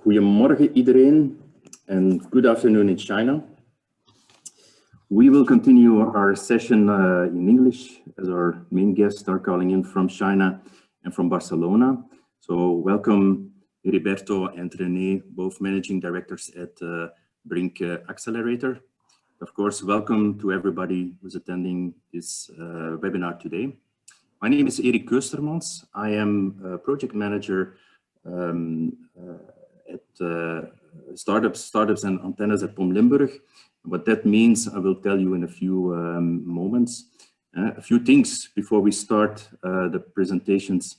Goedemorgen iedereen and good afternoon in China. We will continue our session in English as our main guests are calling in from China and from Barcelona. So welcome Heriberto and René, both managing directors at BRINC Accelerator. Of course, welcome to everybody who's attending this webinar today. My name is Erik Keustermans. I am a project manager at startups and antennas at POM Limburg. What that means, I will tell you in a few moments. A few things before we start the presentations.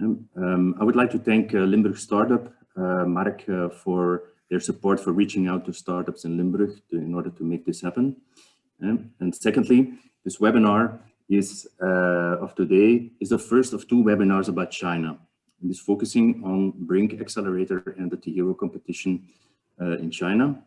I would like to thank Limburg Startup, Mark, for their support for reaching out to startups in Limburg in order to make this happen. And secondly, this webinar of today is the first of two webinars about China. It is focusing on BRINC Accelerator and the T-Hero competition in China.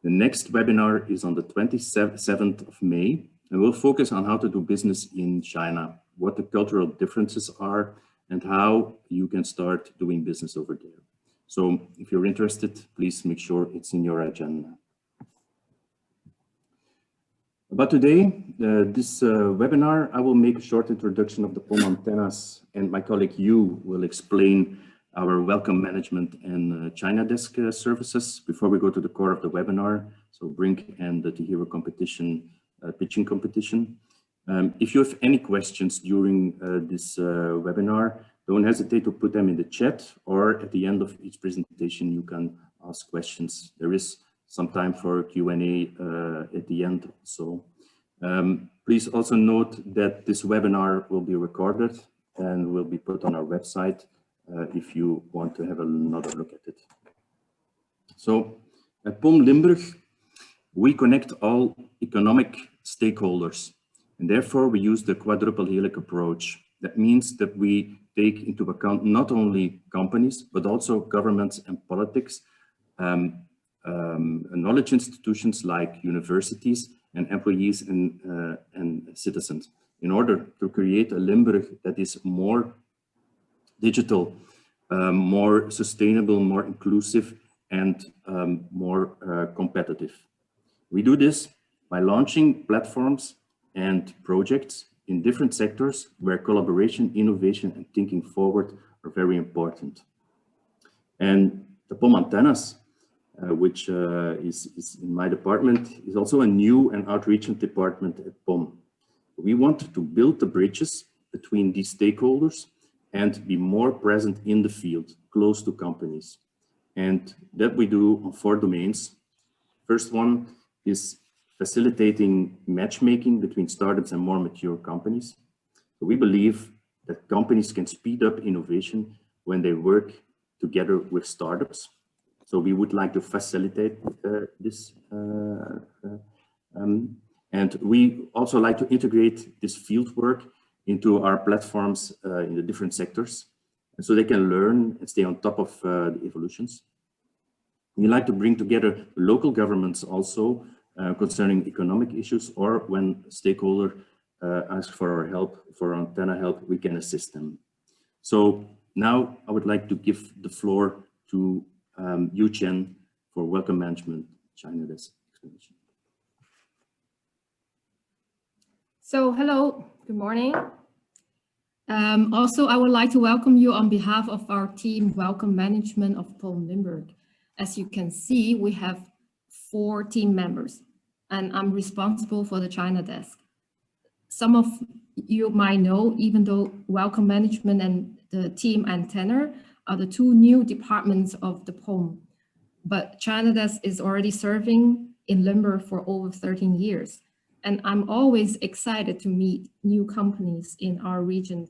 The next webinar is on the 27th of May, and we'll focus on how to do business in China, what the cultural differences are, and how you can start doing business over there. So if you're interested, please make sure it's in your agenda. About today, this webinar, I will make a short introduction of the POM-antennes, and my colleague Yu will explain our welcome management and China desk services before we go to the core of the webinar. So BRINC and the T-Hero competition, pitching competition. If you have any questions during this webinar, don't hesitate to put them in the chat, or at the end of each presentation, you can ask questions. There is some time for Q&A at the end. So please also note that this webinar will be recorded and will be put on our website if you want to have another look at it. So at POM Limburg, we connect all economic stakeholders, and therefore we use the quadruple helix approach. That means that we take into account not only companies, but also governments and politics, knowledge institutions like universities and employees and citizens, in order to create a Limburg that is more digital, more sustainable, more inclusive, and more competitive. We do this by launching platforms and projects in different sectors where collaboration, innovation, and thinking forward are very important. And the POM-antennes, which is in my department, is also a new and outreach department at POM. We want to build the bridges between these stakeholders and be more present in the field, close to companies. And that we do on 4 domains. First one is facilitating matchmaking between startups and more mature companies. So we believe that companies can speed up innovation when they work together with startups. So we would like to facilitate this. And we also like to integrate this field work into our platforms in the different sectors, and so they can learn and stay on top of the evolutions. We like to bring together local governments also concerning economic issues, or when a stakeholder asks for our help, for our antenna help, we can assist them. So now I would like to give the floor to Yu Chen for Welcome Management China Desk explanation. So hello, good morning. Also, I would like to welcome you on behalf of our team Welcome Management of POM Limburg. As you can see, we have 4 team members, and I'm responsible for the China desk. Some of you might know, even though Welcome Management and the team antenna are the 2 new departments of the POM, but China desk is already serving in Limburg for over 13 years. And I'm always excited to meet new companies in our region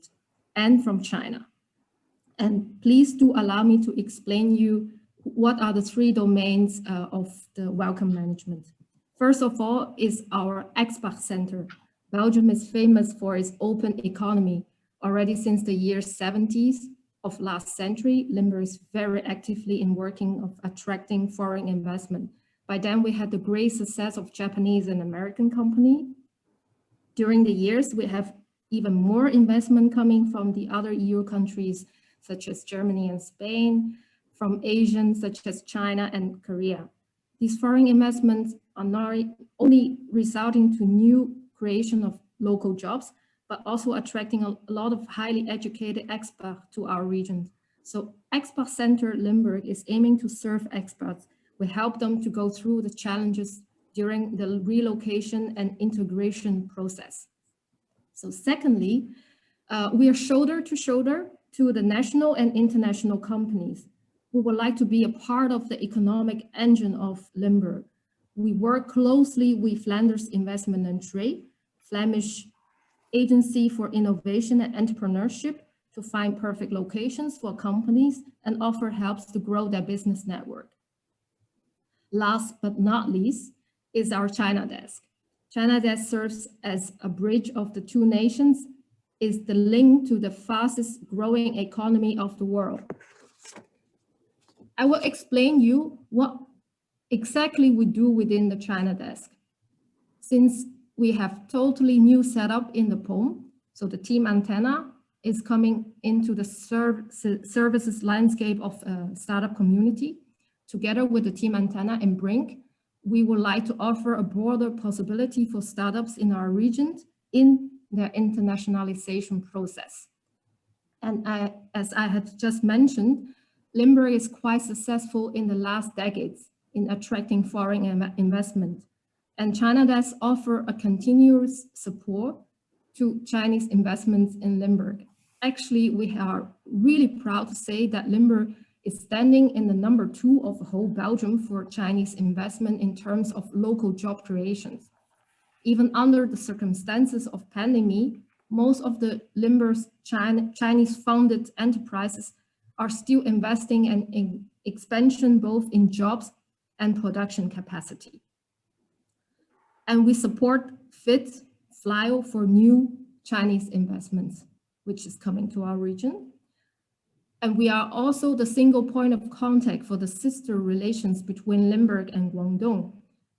and from China. And please do allow me to explain you what are the 3 domains of the Welcome Management. First of all is our Expat Center. Belgium is famous for its open economy. Already since the year 70s of last century, Limburg is very actively in working of attracting foreign investment. By then, we had the great success of Japanese and American company. During the years, we have even more investment coming from the other EU countries, such as Germany and Spain, from Asian, such as China and Korea. These foreign investments are not only resulting to new creation of local jobs, but also attracting a lot of highly educated experts to our region. So Expert Center Limburg is aiming to serve experts. We help them to go through the challenges during the relocation and integration process. So secondly, we are shoulder to shoulder to the national and international companies. We would like to be a part of the economic engine of Limburg. We work closely with Flanders Investment and Trade, Flemish Agency for Innovation and Entrepreneurship, to find perfect locations for companies and offer helps to grow their business network. Last but not least is our China desk. China desk serves as a bridge of the two nations, is the link to the fastest growing economy of the world. I will explain you what exactly we do within the China desk. Since we have totally new setup in the POM, so the team antenna is coming into the services landscape of a startup community. Together with the team antenna and BRINC, we would like to offer a broader possibility for startups in our region in their internationalization process. And as I had just mentioned, Limburg is quite successful in the last decades in attracting foreign investment. And China does offer a continuous support to Chinese investments in Limburg. Actually, we are really proud to say that Limburg is standing in the #2 of the whole Belgium for Chinese investment in terms of local job creations. Even under the circumstances of pandemic, most of the Limburg's Chinese-founded enterprises are still investing in expansion both in jobs and production capacity. And we support FIT, FLYO for new Chinese investments, which is coming to our region. And we are also the single point of contact for the sister relations between Limburg and Guangdong.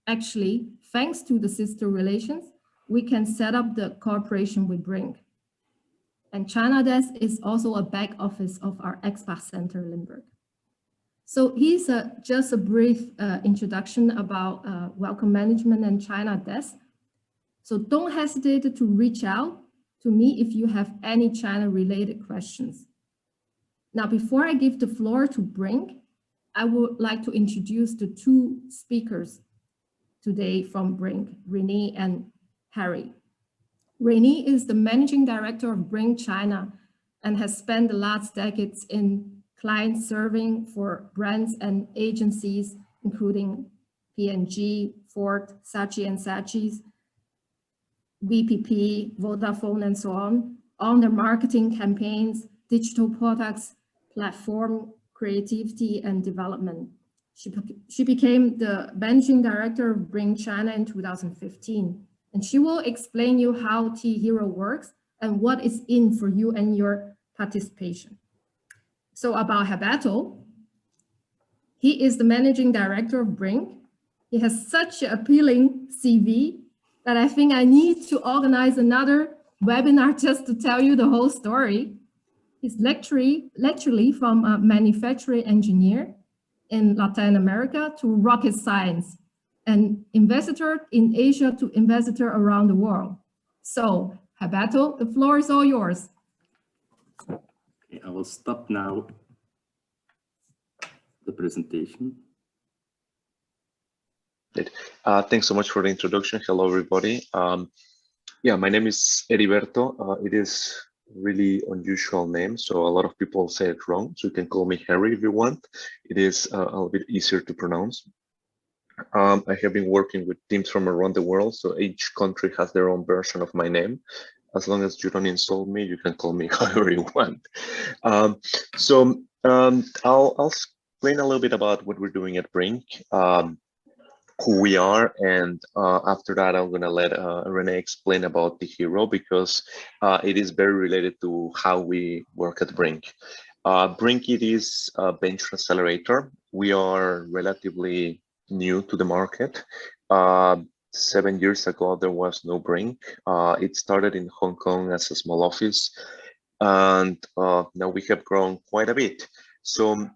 Actually, thanks to the sister relations, we can set up the cooperation with BRINC. And China Desk is also a back office of our Expert Center Limburg. So here's just a brief introduction about Welcome Management and China Desk. So don't hesitate to reach out to me if you have any China-related questions. Now, before I give the floor to BRINC, I would like to introduce the two speakers today from BRINC, Renee and Harry. Renee is the Managing Director of BRINC China and has spent the last decades in client serving for brands and agencies, including P&G, Ford, Saatchi & Saatchi's, BPP, Vodafone, and so on their marketing campaigns, digital products, platform creativity and development. She became the Managing Director of BRINC China in 2015, and she will explain you how T-Hero works and what is in for you and your participation. So about Herberto, he is the Managing Director of BRINC. He has such an appealing CV that I think I need to organize another webinar just to tell you the whole story. He's literally from a manufacturing engineer in Latin America to rocket science, and investor in Asia to investor around the world. So, Herberto, the floor is all yours. Okay, I will stop now the presentation. Thanks so much for the introduction. Hello, everybody. Yeah, my name is Heriberto. It is really unusual name, so a lot of people say it wrong. So you can call me Harry if you want. It is a little bit easier to pronounce. I have been working with teams from around the world, so each country has their own version of my name. As long as you don't insult me, you can call me however you want. I'll explain a little bit about what we're doing at BRINC, who we are, and after that, I'm gonna let Renee explain about T-Hero because it is very related to how we work at BRINC. BRINC, it is a venture accelerator. We are relatively new to the market. 7 years ago, there was no BRINC. It started in Hong Kong as a small office, and now we have grown quite a bit. So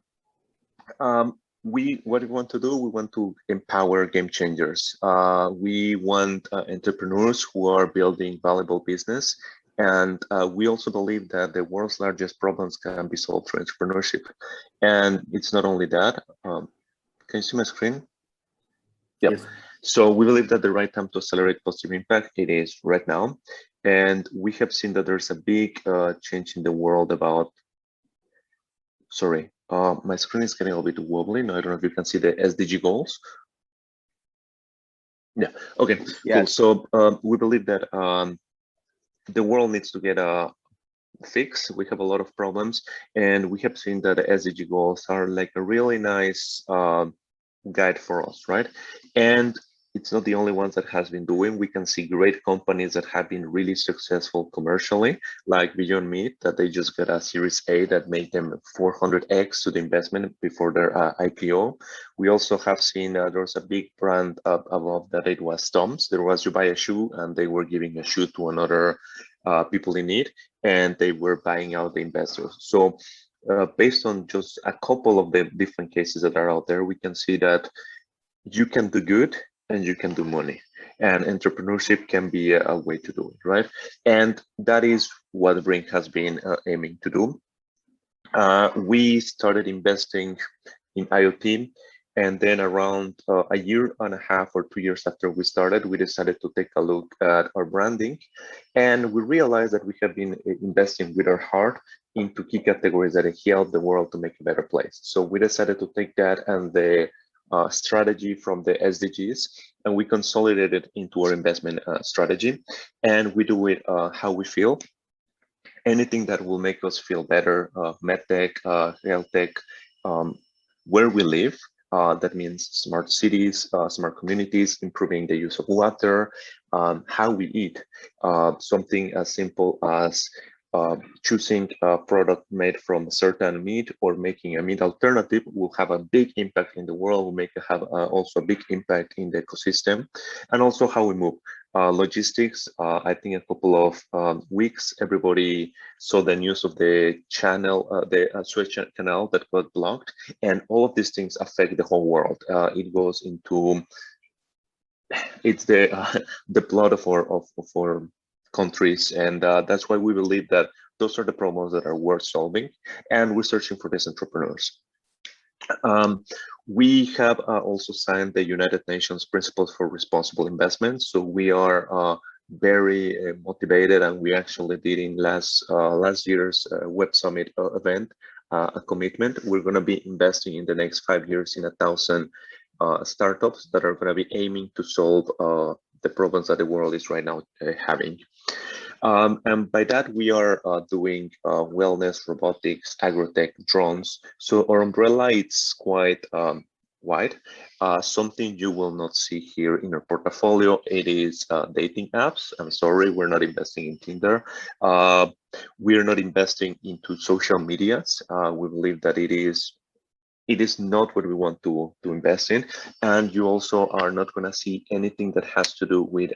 What we want to do, we want to empower game changers. We want entrepreneurs who are building valuable business. And we also believe that the world's largest problems can be solved through entrepreneurship. And it's not only that. Can you see my screen? Yep. Yes. So we believe that the right time to accelerate positive impact, it is right now. And we have seen that there's a big change in the world about, sorry, my screen is getting a little bit wobbly. Now, I don't know if you can see the SDG goals. Yeah, okay, Yes. cool. So we believe that the world needs to get a fix. We have a lot of problems, and we have seen that the SDG goals are like a really nice guide for us, right? And it's not the only ones that has been doing. We can see great companies that have been really successful commercially, like Beyond Meat, that they just got a Series A that made them 400x to the investment before their IPO. We also have seen there was a big brand above that. It was Tom's. There was, you buy a shoe and they were giving a shoe to another people in need, and they were buying out the investors. So based on just a couple of the different cases that are out there, we can see that you can do good and you can do money, and entrepreneurship can be a way to do it, right? And that is what BRINC has been aiming to do. We started investing in IoT, and then around a year and a half or 2 years after we started, we decided to take a look at our branding, and we realized that we have been investing with our heart into key categories that help the world to make a better place. So we decided to take that and the strategy from the SDGs, and we consolidate it into our investment strategy, and we do it how we feel. Anything that will make us feel better, medtech, health tech, where we live. That means smart cities, smart communities, improving the use of water, how we eat. Something as simple as choosing a product made from a certain meat or making a meat alternative will have a big impact in the world, will have also a big impact in the ecosystem, and also how we move. Logistics, I think a couple of weeks, everybody saw the news of the channel, the Suez Canal that got blocked, and all of these things affect the whole world. It goes into, it's the blood of our countries, and that's why we believe that those are the problems that are worth solving, and we're searching for these entrepreneurs. We have also signed the United Nations Principles for Responsible Investment, so we are very motivated, and we actually did in last year's Web Summit event a commitment. We're going to be investing in the next 5 years in 1,000 startups that are going to be aiming to solve the problems that the world is right now having. And by that, we are doing wellness, robotics, agrotech, drones. So our umbrella, it's quite wide. Something you will not see here in our portfolio, it is dating apps. I'm sorry, we're not investing in Tinder. We're not investing into social medias. We believe that it is not what we want to invest in. And you also are not going to see anything that has to do with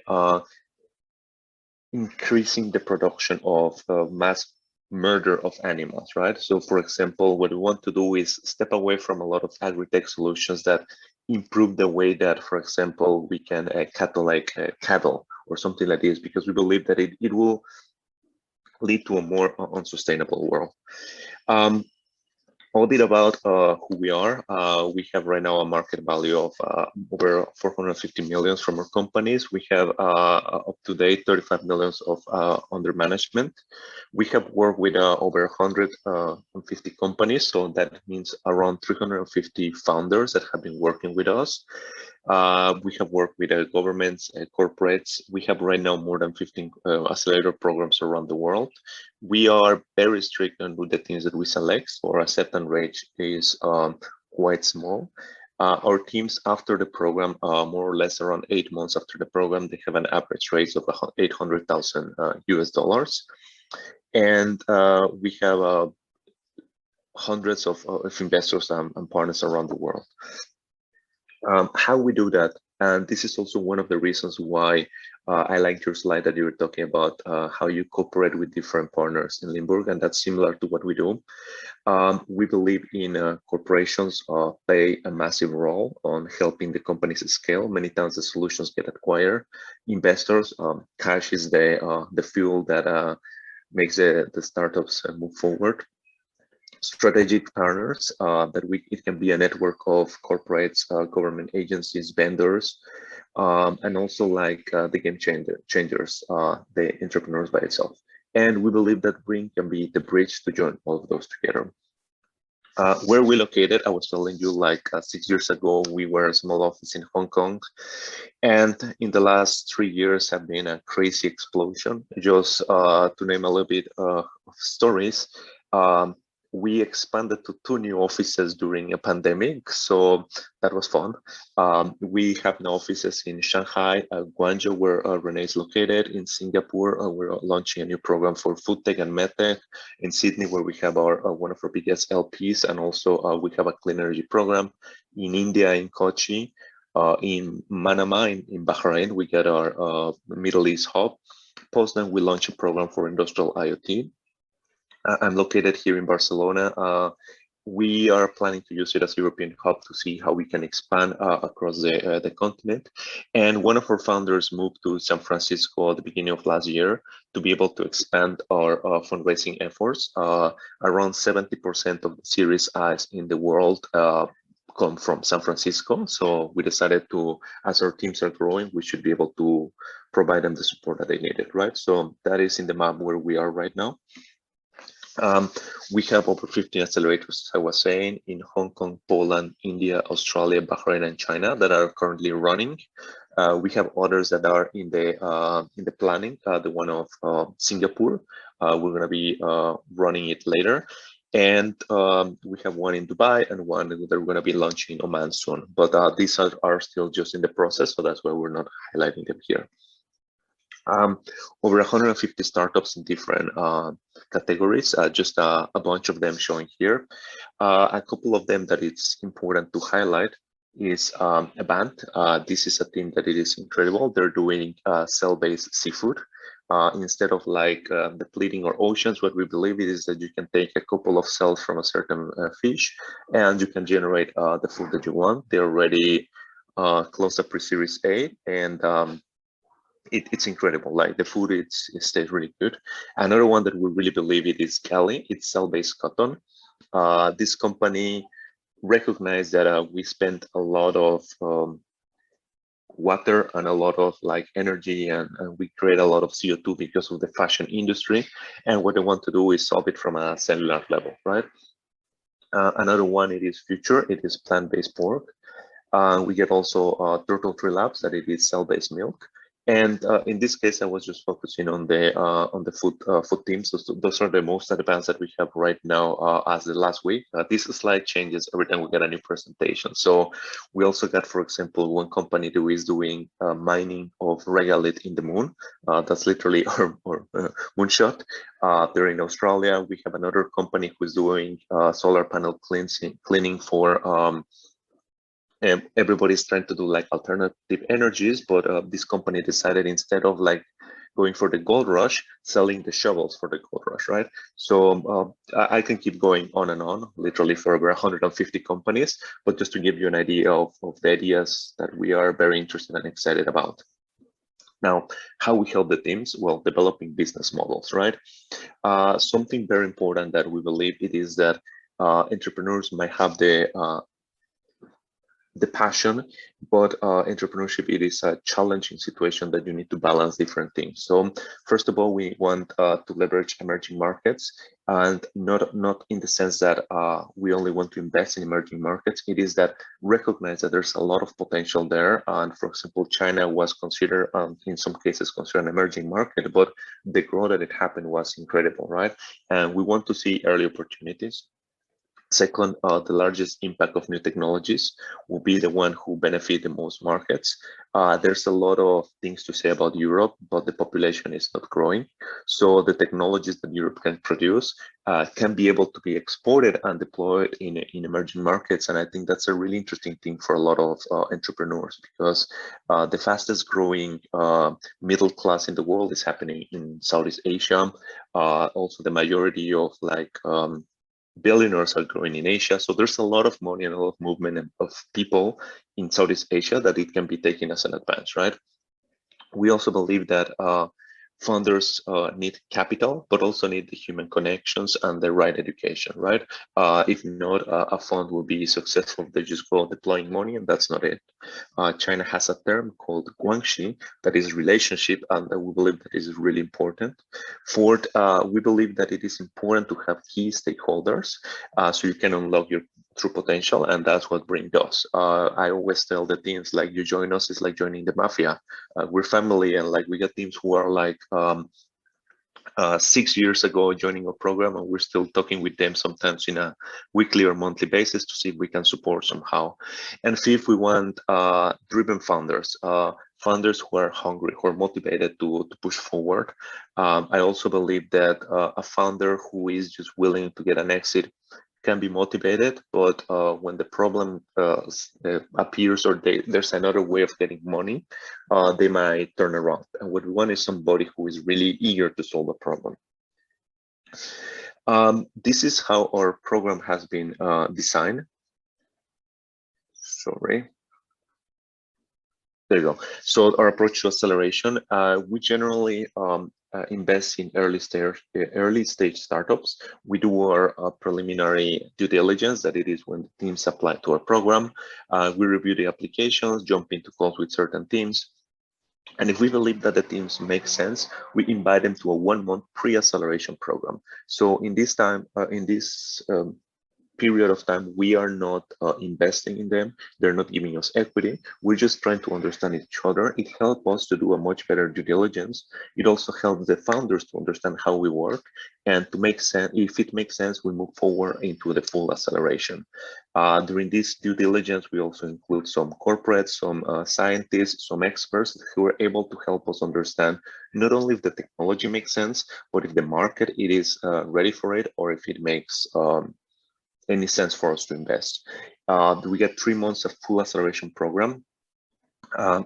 increasing the production of mass murder of animals, right? So for example, what we want to do is step away from a lot of agri-tech solutions that improve the way that, for example, we can cattle or something like this, because we believe that it will lead to a more unsustainable world. A little bit about who we are. We have right now a market value of over 450 million from our companies. We have up to date 35 millions of under management. We have worked with over 150 companies, so that means around 350 founders that have been working with us. We have worked with governments, corporates. We have right now more than 15 accelerator programs around the world. We are very strict on the things that we select, so our acceptance rate is quite small. Our teams after the program, more or less around 8 months after the program, they have an average raise of $800,000 US. And we have hundreds of investors and partners around the world. How we do that? And this is also one of the reasons why I like your slide that you were talking about how you cooperate with different partners in Limburg, and that's similar to what we do. We believe in corporations play a massive role on helping the companies scale. Many times the solutions get acquired. Investors, cash is the fuel that makes the startups move forward. Strategic partners, it can be a network of corporates, government agencies, vendors, and also like the game changers, the entrepreneurs by itself. And we believe that BRINC can be the bridge to join all of those together. Where we located, I was telling you, like 6 years ago, we were a small office in Hong Kong. And in the last 3 years have been a crazy explosion. Just to name a little bit of stories, we expanded to 2 new offices during a pandemic, so that was fun. We have now offices in Shanghai, Guangzhou, where Renee is located, in Singapore. We're launching a new program for food tech and medtech, in Sydney, where we have our one of our biggest LPs, and also we have a clean energy program. In India, in Kochi, in Manama, in Bahrain, we get our Middle East hub. Post-then, we launch a program for industrial IoT. I'm located here in Barcelona. We are planning to use it as a European hub to see how we can expand across the continent. And one of our founders moved to San Francisco at the beginning of last year to be able to expand our fundraising efforts. Around 70% of the Series I's in the world come from San Francisco. So we decided to, as our teams are growing, we should be able to provide them the support that they needed, right? So that is in the map where we are right now. We have over 15 accelerators, as I was saying, in Hong Kong, Poland, India, Australia, Bahrain, and China that are currently running. We have others that are in the planning. The one of Singapore, we're going to be running it later, and we have one in Dubai and one that we're going to be launching in Oman soon. But these are still just in the process, so that's why we're not highlighting them here. Over 150 startups in different categories, just a bunch of them showing here. A couple of them that it's important to highlight is Avant. This is a team that it is incredible. They're doing cell-based seafood. Instead of like depleting our oceans, what we believe is that you can take a couple of cells from a certain fish and you can generate the food that you want. They're already close to pre-series A, and it's incredible. Like the food, it stays really good. Another one that we really believe it is Cali. It's cell-based cotton. This company recognized that we spent a lot of water and a lot of like energy, and we create a lot of CO2 because of the fashion industry. And what they want to do is solve it from a cellular level, right? Another one, it is Future. It is plant-based pork. We get also Turtle Tree Labs, that it is cell-based milk. And in this case, I was just focusing on the food teams. So those are the most advanced that we have right now as the last week. This slide changes every time we get a new presentation. So we also got, for example, one company who is doing mining of regolith in the moon. That's literally our moonshot. They're in Australia. We have another company who's doing solar panel cleaning for everybody's trying to do like alternative energies, but this company decided, instead of like going for the gold rush, selling the shovels for the gold rush, right? So I can keep going on and on, literally for over 150 companies, but just to give you an idea of the ideas that we are very interested and excited about. Now, how we help the teams? Well, developing business models, right? Something very important that we believe it is that entrepreneurs might have the passion, but entrepreneurship, it is a challenging situation that you need to balance different things. So first of all, we want to leverage emerging markets, and not in the sense that we only want to invest in emerging markets. It is that recognize that there's a lot of potential there. And for example, China was considered, in some cases, considered an emerging market, but the growth that it happened was incredible, right? And we want to see early opportunities. Second, the largest impact of new technologies will be the one who benefit the most markets. There's a lot of things to say about Europe, but the population is not growing. So the technologies that Europe can produce can be able to be exported and deployed in emerging markets. And I think that's a really interesting thing for a lot of entrepreneurs, because the fastest growing middle class in the world is happening in Southeast Asia. Also, the majority of billionaires are growing in Asia. So there's a lot of money and a lot of movement of people in Southeast Asia that it can be taken as an advance, right? We also believe that funders need capital, but also need the human connections and the right education, right? If not, a fund will be successful. They just go deploying money, and that's not it. China has a term called guanxi, that is relationship, and we believe that is really important. Fourth, we believe that it is important to have key stakeholders so you can unlock your true potential, and that's what BRINC does. I always tell the teams, like, you join us, it's like joining the mafia. We're family, and like we got teams who are like 6 years ago joining a program, and we're still talking with them sometimes in a weekly or monthly basis to see if we can support somehow. And fifth, we want driven founders, founders who are hungry, who are motivated to push forward. I also believe that a founder who is just willing to get an exit can be motivated, but when the problem appears, or there's another way of getting money, they might turn around. And what we want is somebody who is really eager to solve a problem. This is how our program has been designed. Sorry. There you go. So our approach to acceleration, we generally invest in early stage startups. We do our preliminary due diligence, that it is when the teams apply to our program. We review the applications, jump into calls with certain teams. And if we believe that the teams make sense, we invite them to a 1-month pre-acceleration program. So in this time, period of time, we are not investing in them. They're not giving us equity. We're just trying to understand each other. It helps us to do a much better due diligence. It also helps the founders to understand how we work, and to make sense. If it makes sense, we move forward into the full acceleration. During this due diligence, we also include some corporates, some scientists, some experts who are able to help us understand not only if the technology makes sense, but if the market it is ready for it, or if it makes any sense for us to invest. We get 3 months of full acceleration program.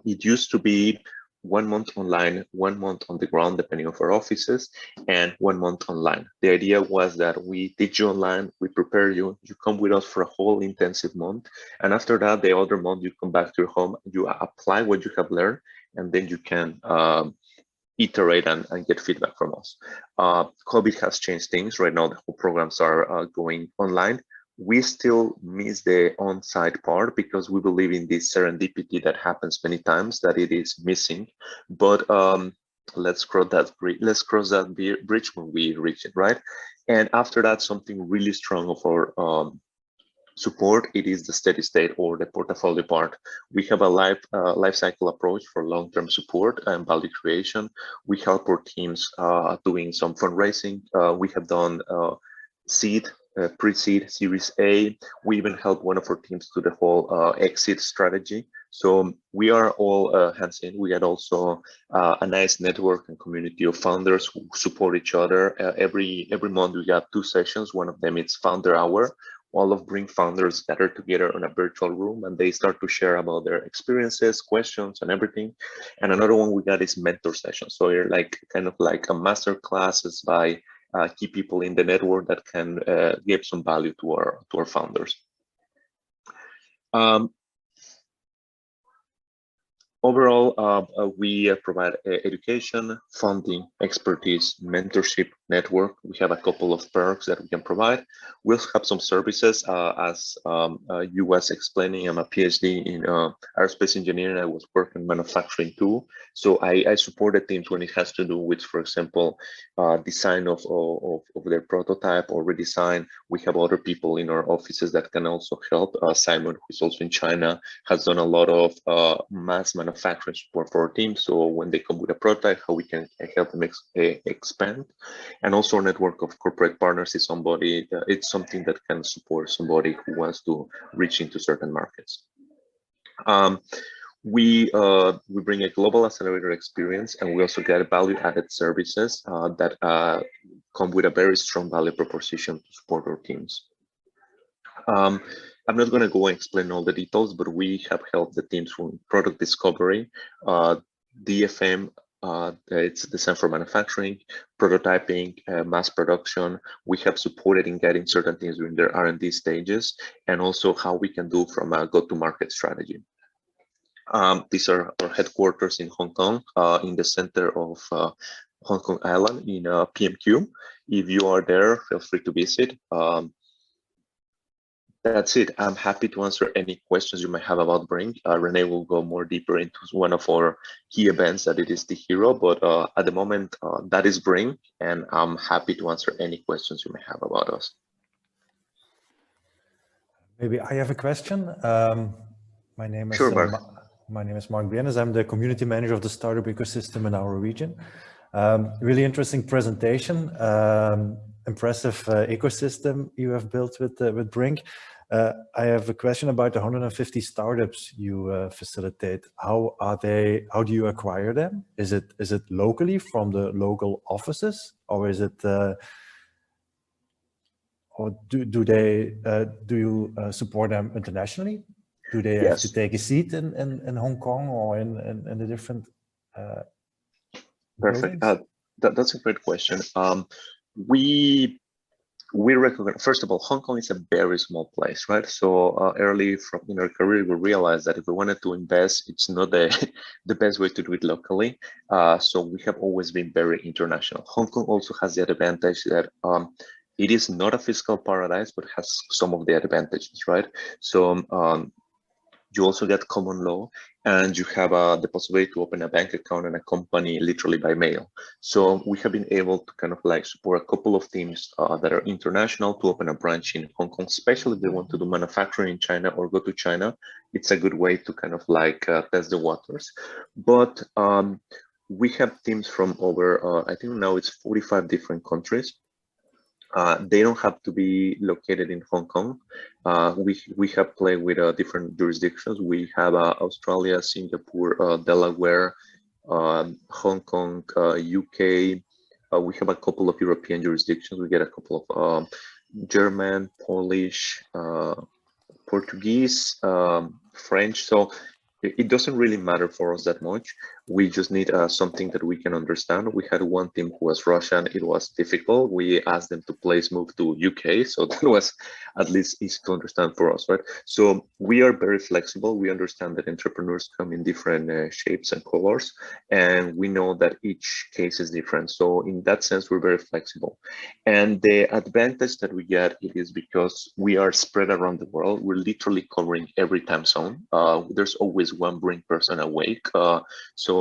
It used to be 1 month online, 1 month on the ground, depending on our offices, and 1 month online. The idea was that we teach you online, we prepare you, you come with us for a whole intensive month, and after that, the other month, you come back to your home, you apply what you have learned, and then you can iterate and get feedback from us. COVID has changed things. Right now, the whole programs are going online. We still miss the on-site part because we believe in this serendipity that happens many times, that it is missing. But let's cross that bridge when we reach it, right? And after that, something really strong of our support, it is the steady state or the portfolio part. We have a life cycle approach for long-term support and value creation. We help our teams doing some fundraising. We have done seed, pre-seed, Series A. We even help one of our teams to the whole exit strategy. So we are all hands in. We had also a nice network and community of founders who support each other. Every month we got 2 sessions. One of them is Founder Hour. All of BRINC founders gather together in a virtual room, and they start to share about their experiences, questions, and everything. And another one we got is mentor sessions. So you're like kind of like a master classes by key people in the network that can give some value to our founders. Overall, we provide education, funding, expertise, mentorship, network. We have a couple of perks that we can provide. We also have some services. As you was explaining, I'm a PhD in aerospace engineering. I was working in manufacturing too. So I support the teams when it has to do with, for example, design of their prototype or redesign. We have other people in our offices that can also help. Simon, who's also in China, has done a lot of mass manufacturing manufacturing support for our team. So when they come with a prototype, how we can help them expand. And also our network of corporate partners is somebody, it's something that can support somebody who wants to reach into certain markets. We bring a global accelerator experience, and we also get value-added services that come with a very strong value proposition to support our teams. I'm not going to go and explain all the details, but we have helped the teams from product discovery, DFM, it's design for manufacturing, prototyping, mass production. We have supported in getting certain things during their R&D stages, and also how we can do from a go-to-market strategy. These are our headquarters in Hong Kong, in the center of Hong Kong Island in PMQ. If you are there, feel free to visit. That's it. I'm happy to answer any questions you might have about BRINC. Renee will go more deeper into one of our key events that it is the hero, but at the moment, that is BRINC, and I'm happy to answer any questions you may have about us. Maybe I have a question. My name is Sure, Mark. My name is Mark Brienes. I'm the community manager of the startup ecosystem in our region. Really interesting presentation. Impressive ecosystem you have built with BRINC. I have a question about the 150 startups you facilitate. How do you acquire them? Is it locally from the local offices, or is it or do you support them internationally? Do they have to take a seat in Hong Kong or in the different Perfect. buildings? That's a great question. We recognize, first of all, Hong Kong is a very small place, right? So early in our career, we realized that if we wanted to invest, it's not the best way to do it locally. So we have always been very international. Hong Kong also has the advantage that it is not a fiscal paradise, but has some of the advantages, right? So you also get common law, and you have the possibility to open a bank account and a company literally by mail. So we have been able to kind of like support a couple of teams that are international to open a branch in Hong Kong, especially if they want to do manufacturing in China or go to China. It's a good way to kind of like test the waters. But we have teams from over, I think now it's 45 different countries. They don't have to be located in Hong Kong. We have played with different jurisdictions. We have Australia, Singapore, Delaware, Hong Kong, UK. We have a couple of European jurisdictions. We get a couple of German, Polish, Portuguese, French. So it doesn't really matter for us that much. We just need something that we can understand. We had one team who was Russian. It was difficult. We asked them to please move to UK. So that was at least easy to understand for us, right? So we are very flexible. We understand that entrepreneurs come in different shapes and colors, and we know that each case is different. So in that sense, we're very flexible. And the advantage that we get is because we are spread around the world. We're literally covering every time zone. There's always one BRINC person awake. So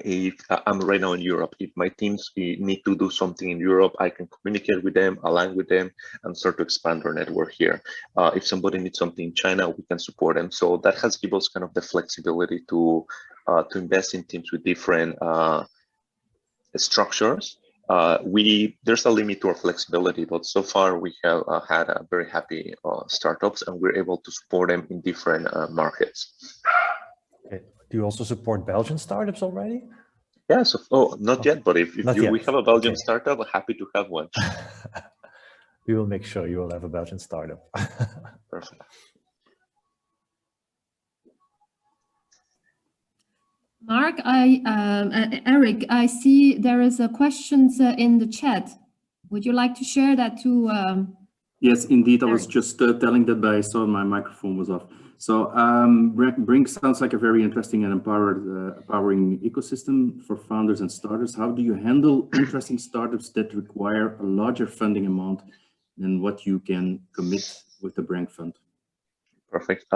if I'm right now in Europe, if my teams need to do something in Europe, I can communicate with them, align with them, and start to expand our network here. If somebody needs something in China, we can support them. So that has given us kind of the flexibility to invest in teams with different structures. There's a limit to our flexibility, but so far we have had a very happy startups, and we're able to support them in different markets. Okay. Do you also support Belgian startups already? Yes. Not yet, but if we have a Belgian startup, I'm happy to have one. We will make sure you will have a Belgian startup. Perfect. Mark, Eric, I see there is a questions in the chat. Would you like to share that to? Yes, indeed. I Eric? was just telling that, but I saw my microphone was off. So BRINC sounds like a very interesting and empowering ecosystem for founders and starters. How do you handle interesting startups that require a larger funding amount than what you can commit with the BRINC fund? Perfect.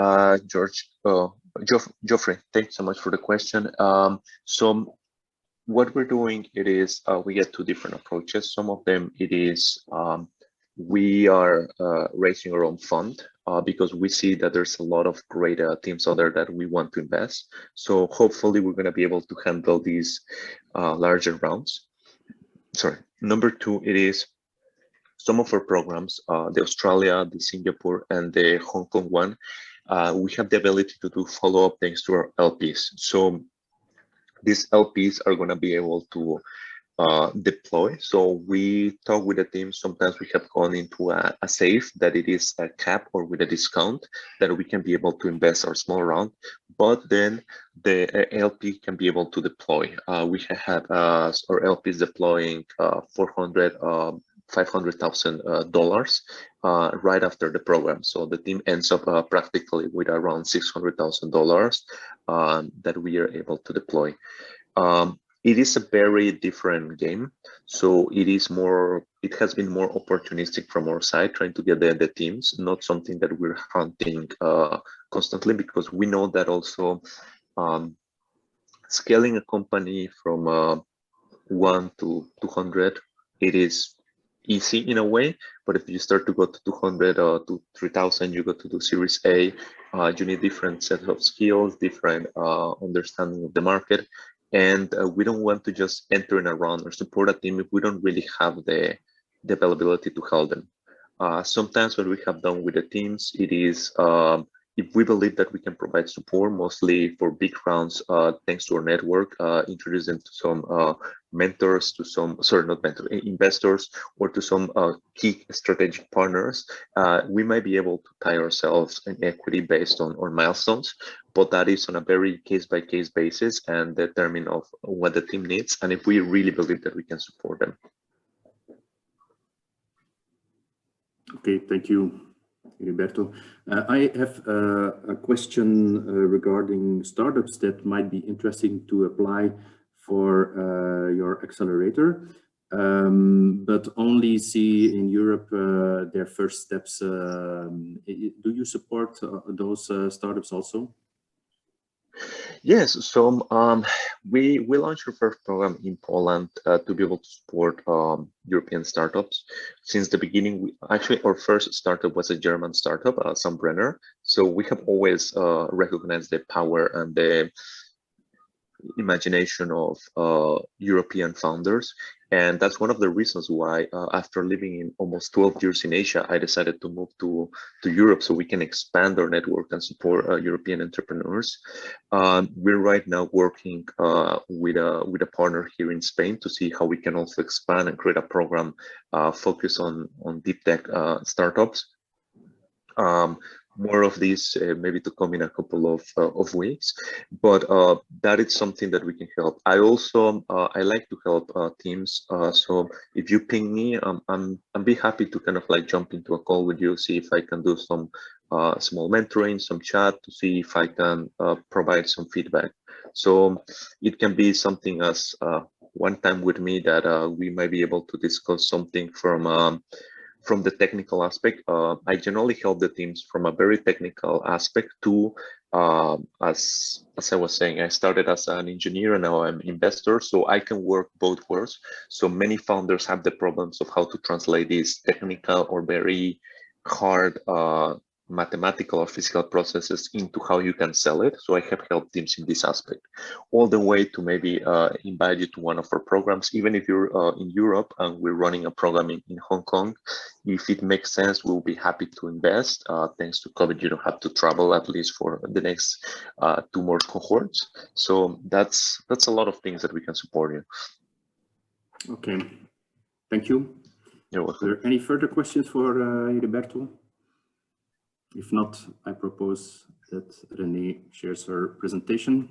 Geoffrey, thanks so much for the question. So what we're doing, we get two different approaches. Some of them, it is we are raising our own fund because we see that there's a lot of great teams out there that we want to invest. So hopefully we're going to be able to handle these larger rounds. Sorry. Number two, it is some of our programs, the Australia, the Singapore, and the Hong Kong one, we have the ability to do follow-up thanks to our LPs. So these LPs are going to be able to deploy. So we talk with the team. Sometimes we have gone into a safe that it is a cap or with a discount that we can be able to invest our small round, but then the LP can be able to deploy. We have had our LPs deploying $500,000 right after the program. So the team ends up practically with around $600,000 that we are able to deploy. It is a very different game. So it has been more opportunistic from our side, trying to get the teams, not something that we're hunting constantly, because we know that also scaling a company from 1 to 200, it is easy in a way, but if you start to go to 200 or to 3,000, you go to do Series A, you need different set of skills, different understanding of the market. And we don't want to just enter in a round or support a team if we don't really have the availability to help them. Sometimes what we have done with the teams, it is if we believe that we can provide support, mostly for big rounds, thanks to our network, introduce them to some mentors, to some, sorry, not mentors, investors, or to some key strategic partners, we might be able to tie ourselves in equity based on milestones, but that is on a very case-by-case basis and determine of what the team needs, and if we really believe that we can support them. Okay, thank you, Heriberto. I have a question regarding startups that might be interesting to apply for your accelerator, but only see in Europe their first steps. Do you support those startups also? Yes, so we launched our first program in Poland to be able to support European startups. Since the beginning, actually our first startup was a German startup, Brenner. So we have always recognized the power and the imagination of European founders. And that's one of the reasons why after living in almost 12 years in Asia, I decided to move to Europe so we can expand our network and support European entrepreneurs. We're right now working with a partner here in Spain to see how we can also expand and create a program focused on deep tech startups. More of these maybe to come in a couple of weeks, but that is something that we can help. I also I like to help teams. So if you ping me, I'm be happy to kind of like jump into a call with you, see if I can do some small mentoring, some chat to see if I can provide some feedback. So it can be something as one time with me that we might be able to discuss something from the technical aspect. I generally help the teams from a very technical aspect to, as I was saying, I started as an engineer and now I'm an investor, so I can work both worlds. So many founders have the problems of how to translate these technical or very hard mathematical or physical processes into how you can sell it. So I have helped teams in this aspect, all the way to maybe invite you to one of our programs, even if you're in Europe and we're running a program in Hong Kong. If it makes sense, we'll be happy to invest. Thanks to COVID, you don't have to travel, at least for the next 2 more cohorts. So that's a lot of things that we can support you. Okay, thank you. You're welcome. Are there any further questions for Heriberto? If not, I propose that Renee shares her presentation.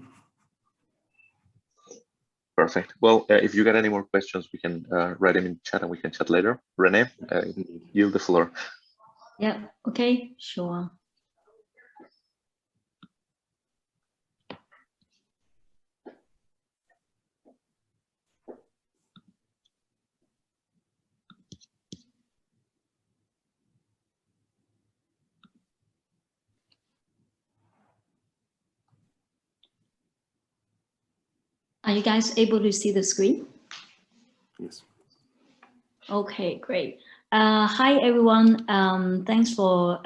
Perfect. Well, if you got any more questions, we can write them in the chat and we can chat later. Renee, yield the floor. Yeah, okay, sure. Are you guys able to see the screen? Yes. Okay, great. Hi, everyone. Thanks for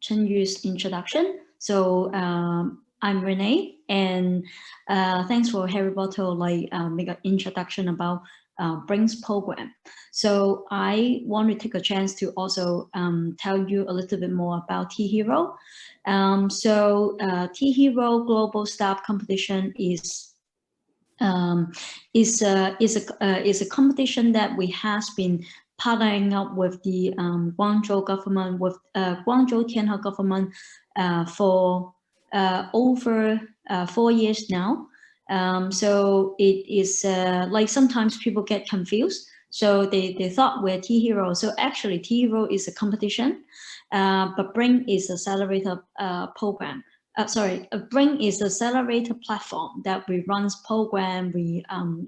Chen Yu's introduction. So I'm Renee, and thanks for Harry Potter make an introduction about BRINC's program. So I want to take a chance to also tell you a little bit more about T-Hero. T-Hero Global Staff Competition is a competition that we has been partnering up with the Guangzhou government, with Guangzhou Tianhe government for over 4 years now. So it is like sometimes people get confused. So they thought we're T-Hero. So actually T-Hero is a competition, but BRINC is a accelerator program. BRINC is a accelerator platform that we runs program, we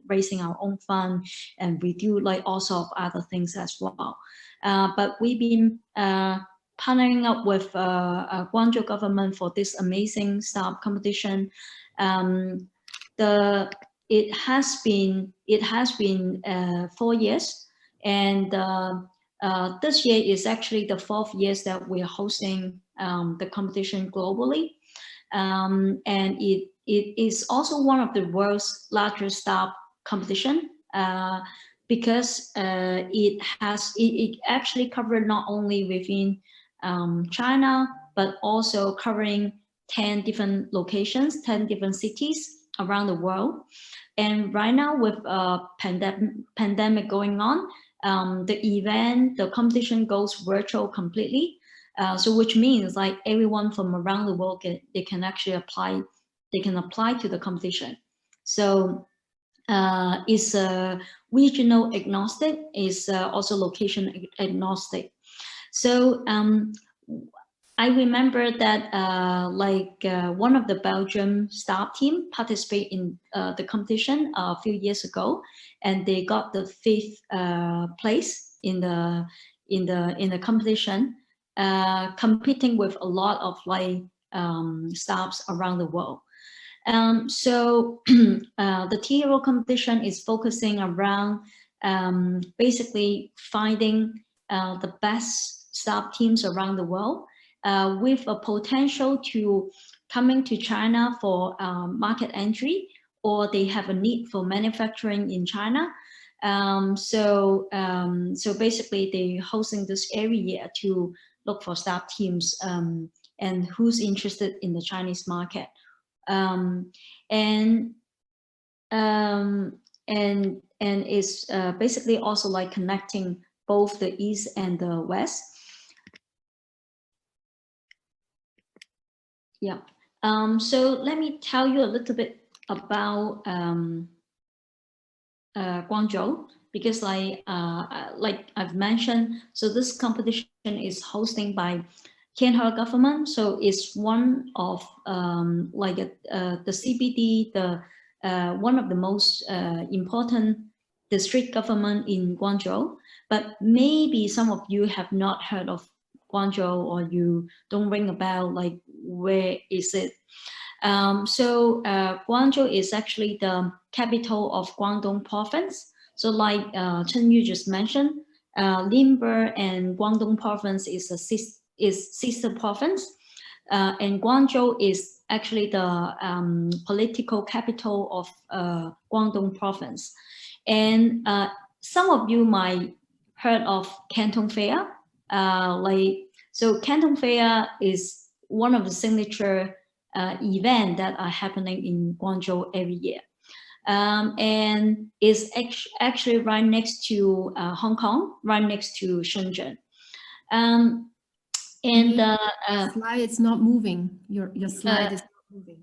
raising our own fund, and we do like all sorts of other things as well. But we've been partnering up with Guangzhou government for this amazing startup competition. It has been 4 years, and this year is actually the 4th year that we're hosting the competition globally. And it is also one of the world's largest startup competition because it actually covered not only within China, but also covering 10 different locations, 10 different cities around the world. And right now with pandemic going on, the competition goes virtual completely. So which means like everyone from around the world they can actually apply to the competition. So it's regional agnostic, is also location agnostic. So I remember that one of the Belgium staff team participated in the competition a few years ago, and they got the 5th place in the competition. Competing with a lot of staffs around the world. So the T-Hero competition is focusing around basically finding the best staff teams around the world with a potential to coming to China for market entry, or they have a need for manufacturing in China. So basically they're hosting this every year to look for staff teams and who's interested in the Chinese market. And it's basically also like connecting both the East and the West. Yeah. So let me tell you a little bit about Guangzhou, because like I've mentioned, so this competition is hosting by Tianhe government. So it's one of the CBD, one of the most important district government in Guangzhou. But maybe some of you have not heard of Guangzhou, or you don't ring a bell, like where is it? So Guangzhou is actually the capital of Guangdong province. So like Chen Yu just mentioned, Ningbo and Guangdong province is sister province, and Guangzhou is actually the political capital of Guangdong province. And some of you might heard of Canton Fair. So Canton Fair is one of the signature events that are happening in Guangzhou every year. And is actually right next to Hong Kong, right next to Shenzhen. And slide is not moving. Your slide is not moving.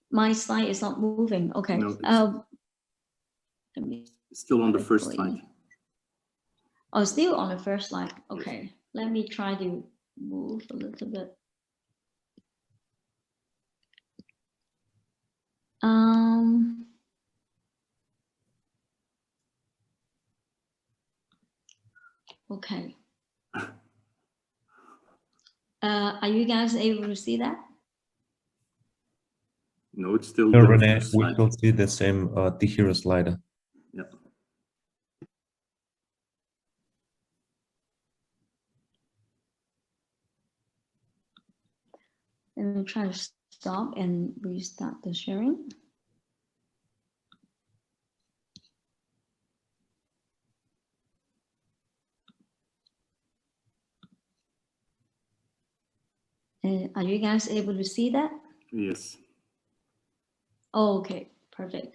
My slide is not moving. Okay. No, it's still on the first slide. Oh, still on the first slide. Okay. Let me try to move a little bit. Okay. Are you guys able to see that? No, it's still. No, Renee, we still see the same T-Hero slider. Yep. Let me try to stop and restart the sharing. Are you guys able to see that? Yes. Oh, okay, perfect.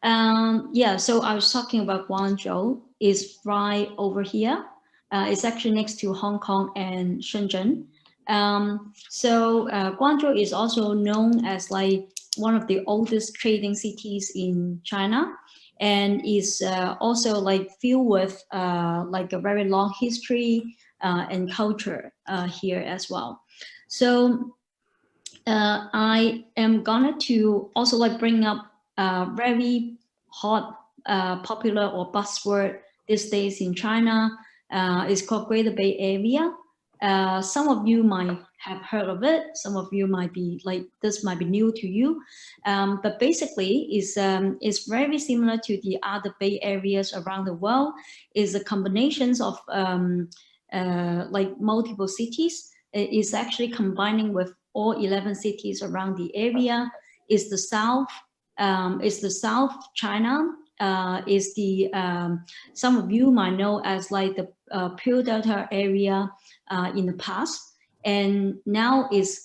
Yeah, so I was talking about Guangzhou. Is right over here. It's actually next to Hong Kong and Shenzhen. Guangzhou is also known as like one of the oldest trading cities in China, and is also like filled with like a very long history and culture here as well. So I am gonna to also like bring up very hot, popular or buzzword these days in China. It's called Greater Bay Area. Some of you might have heard of it. Some of you might be like, this might be new to you. But basically it's very similar to the other Bay Areas around the world. It's a combination of like multiple cities. It is actually combining with all 11 cities around the area. Is the South China, is the, some of you might know as like the Pearl Delta area in the past, and now is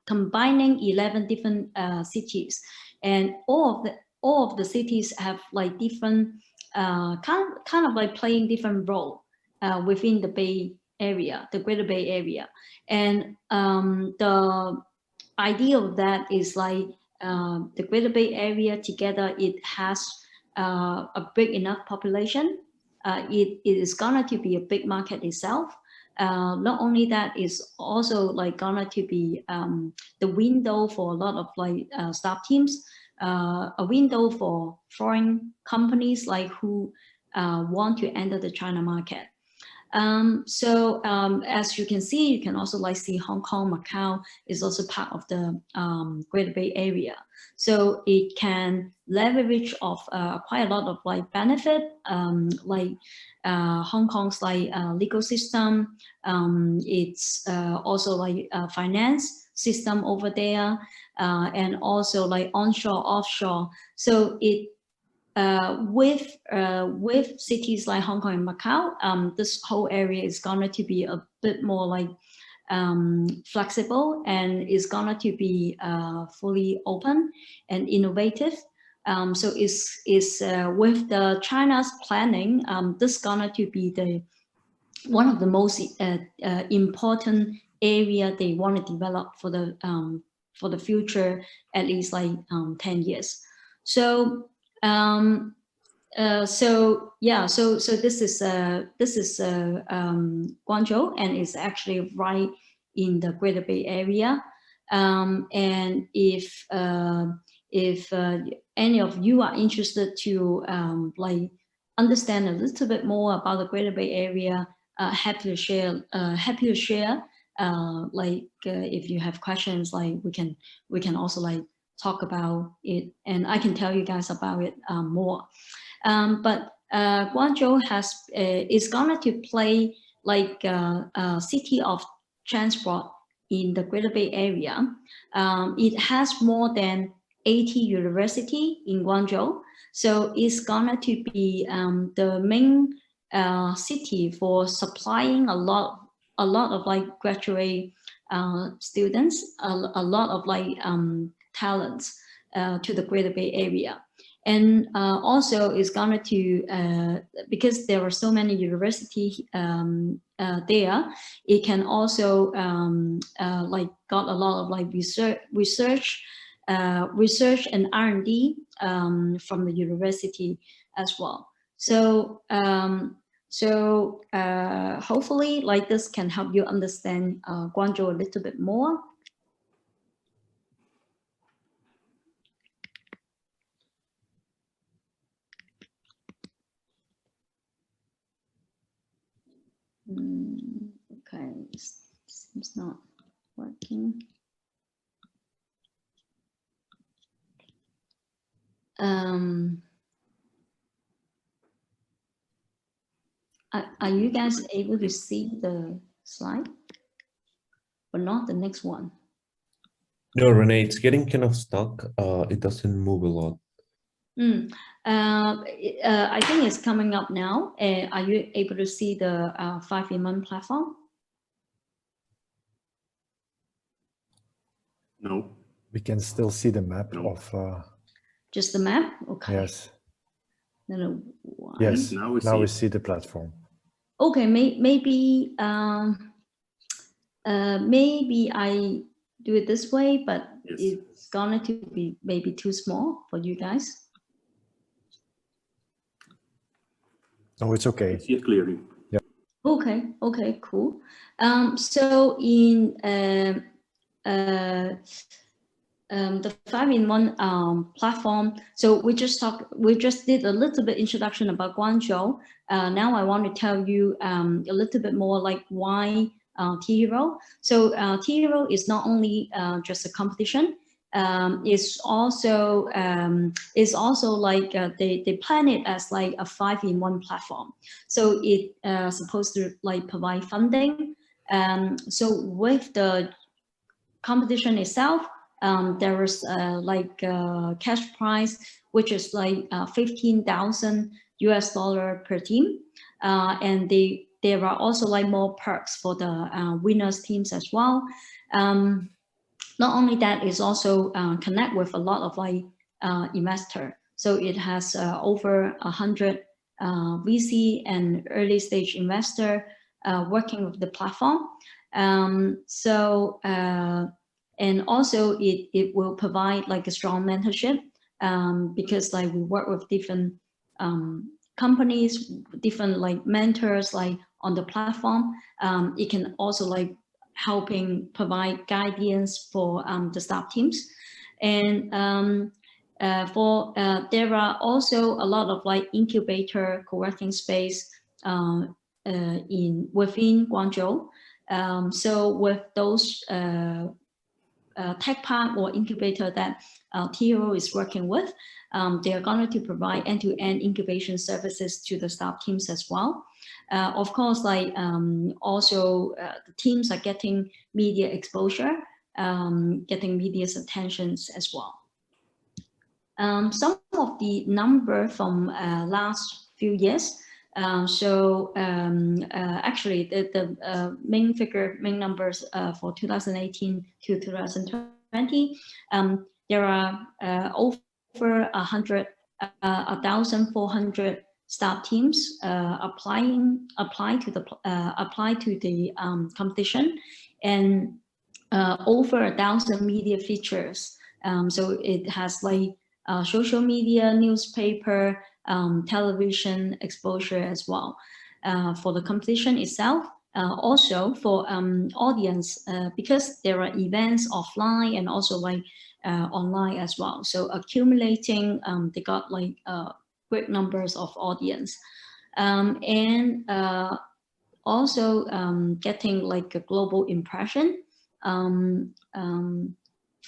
combining 11 different cities, and all of the cities have like different kind of like playing different role within the Bay Area, the Greater Bay Area. And the idea of that is like the Greater Bay Area together, it has a big enough population. It is gonna to be a big market itself. Not only that, is also like gonna to be the window for a lot of like staff teams, a window for foreign companies like who want to enter the China market. As you can see, you can also like see Hong Kong, Macau is also part of the Greater Bay Area. So it can leverage of quite a lot of like benefit, like Hong Kong's like legal system. It's also like finance system over there, and also like onshore, offshore. So it with cities like Hong Kong and Macau, this whole area is going to be a bit more like flexible, and is going to be fully open and innovative. So is with the China's planning, this gonna to be the one of the most important area they want to develop for the future, at least like 10 years. So yeah, so this is Guangzhou, and it's actually right in the Greater Bay Area. And if any of you are interested to like understand a little bit more about the Greater Bay Area, happy to share. Like if you have questions, like we can also like talk about it, and I can tell you guys about it more. But Guangzhou is gonna to play like a city of transport in the Greater Bay Area. It has more than 80 universities in Guangzhou, so it's gonna to be the main city for supplying a lot of like graduate students, a lot of like talents to the Greater Bay Area. And also is gonna to, because there are so many universities there, it can also like got a lot of like research and R&D from the university as well. So hopefully like this can help you understand Guangzhou a little bit more. Okay, seems not working. Are you guys able to see the slide? but not the next one. No, Renee, it's getting kind of stuck. It doesn't move a lot. I think it's coming up now. Are you able to see the 5-in-1 platform? No. We can still see the map No. of. Just the map? Okay. Yes. No, why? Yes. Now we we see the platform. Okay, maybe maybe I do it this way, but Yes. it's going to be maybe too small for you guys. Oh, it's okay. I see it clearly. Okay, cool. So in the 5-in-1 platform, so we just did a little bit introduction about Guangzhou. Now I want to tell you a little bit more like why T-Hero. So T-Hero is not only just a competition. It's also like they plan it as like a 5-in-1 platform. So it supposed to like provide funding. So with the competition itself, there is like a cash prize, which is like $15,000 per team, and there are also like more perks for the winners teams as well. Not only that, it's also connect with a lot of like investor. So it has over 100 VC and early stage investor working with the platform. And also it will provide like a strong mentorship because like we work with different companies, different like mentors like on the platform. It can also like helping provide guidance for the staff teams. And there are also a lot of like incubator co-working space within Guangzhou. So with those tech park or incubator that T-Hero is working with, they are going to provide end-to-end incubation services to the staff teams as well. Of course, like also the teams are getting media exposure, getting media's attentions as well. Some of the number from last few years. Actually, the main numbers for 2018 to 2020, there are over 1,400 staff teams apply to the competition, and over 1,000 media features. So it has like social media, newspaper, television exposure as well for the competition itself. Also for audience, because there are events offline and also like online as well. So accumulating, they got like great numbers of audience, and also getting like a global impression.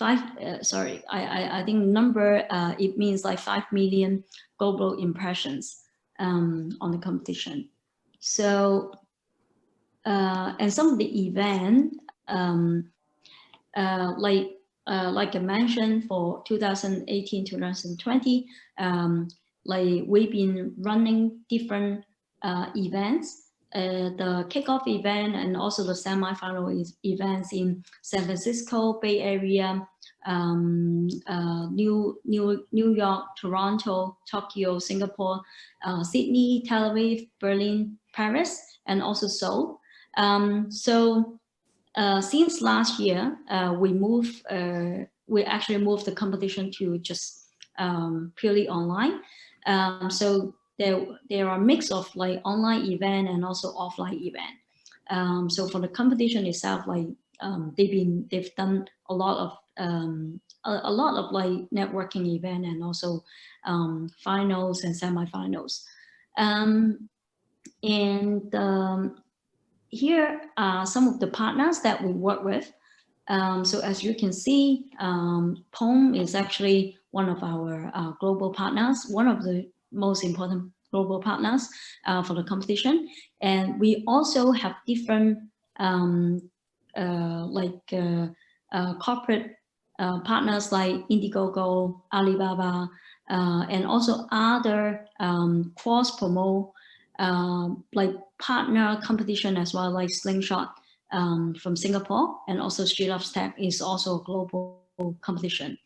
I think number, it means like 5 million global impressions on the competition. So, and some of the event, like I mentioned for 2018, 2020, like we've been running different events. The kickoff event and also the semi-final events in San Francisco, Bay Area, New York, Toronto, Tokyo, Singapore, Sydney, Tel Aviv, Berlin, Paris, and also Seoul. Since last year, we actually moved the competition to just purely online. So there are a mix of like online event and also offline event. So for the competition itself, like they've done a lot of like networking event and also finals and semifinals. Here are some of the partners that we work with. So as you can see, POM is actually one of our global partners, one of the most important global partners for the competition. And we also have different corporate partners like Indiegogo, Alibaba, and also other cross-promote like partner competition as well, like Slingshot from Singapore, and also Street of Tech is also a global competition.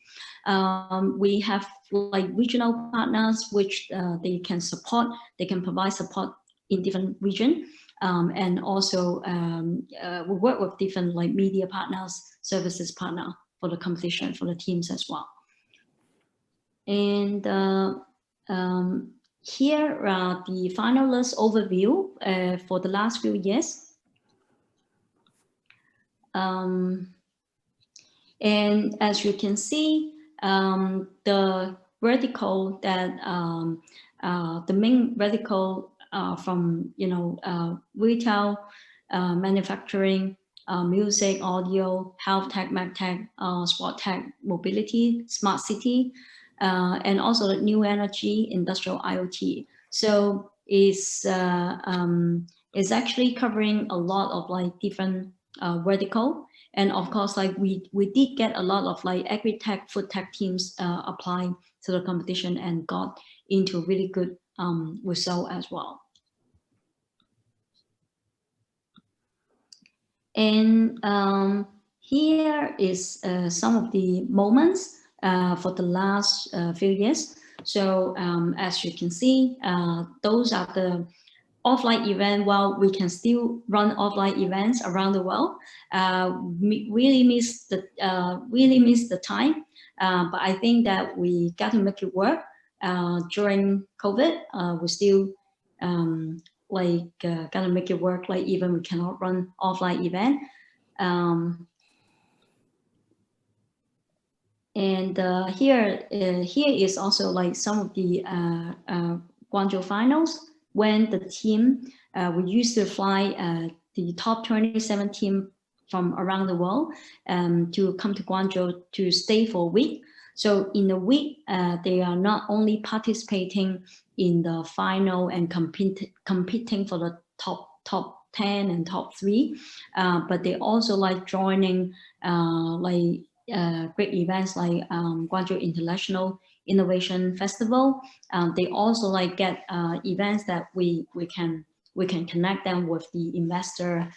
We have like regional partners which they can provide support in different region, and also we work with different like media partners, services partner for the competition for the teams as well. And here are the finalist overview for the last few years. And as you can see, the vertical that the main vertical from retail, manufacturing, music, audio, health tech, medtech, sport tech, mobility, smart city, and also the new energy, industrial IoT. So it's actually covering a lot of like different vertical. And of course, like we did get a lot of like agri-tech, food tech teams applying to the competition and got into really good result as well. And here is some of the moments for the last few years. So as you can see, those are the offline event. While we can still run offline events around the world, really miss the time. But I think that we got to make it work. During COVID, we still gotta make it work. Like even we cannot run offline event. And here is also like some of the Guangzhou finals, when the team, we used to fly the top 27 team from around the world to come to Guangzhou to stay for a week. So in a week, they are not only participating in the final and competing for the top 10 and top 3, but they also like joining great events like Guangzhou International Innovation Festival. They also like get events that we can connect them with the investor,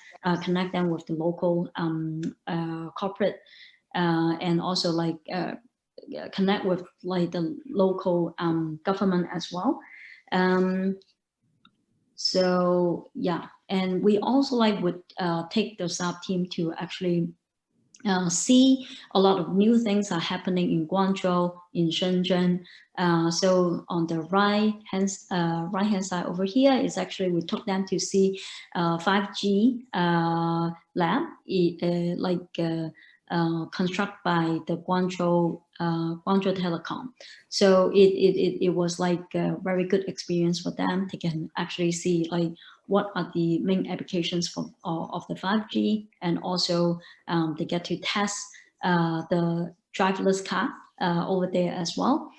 connect them with the local corporate, and also like connect with like the local government as well. So yeah, and we also like would take the sub team to actually see a lot of new things are happening in Guangzhou, in Shenzhen. So on the right hand side over here is actually we took them to see 5G lab, constructed by the Guangzhou Telecom. So it was like a very good experience for them. They can actually see like what are the main applications of the 5G, and also they get to test the driverless car over there as well.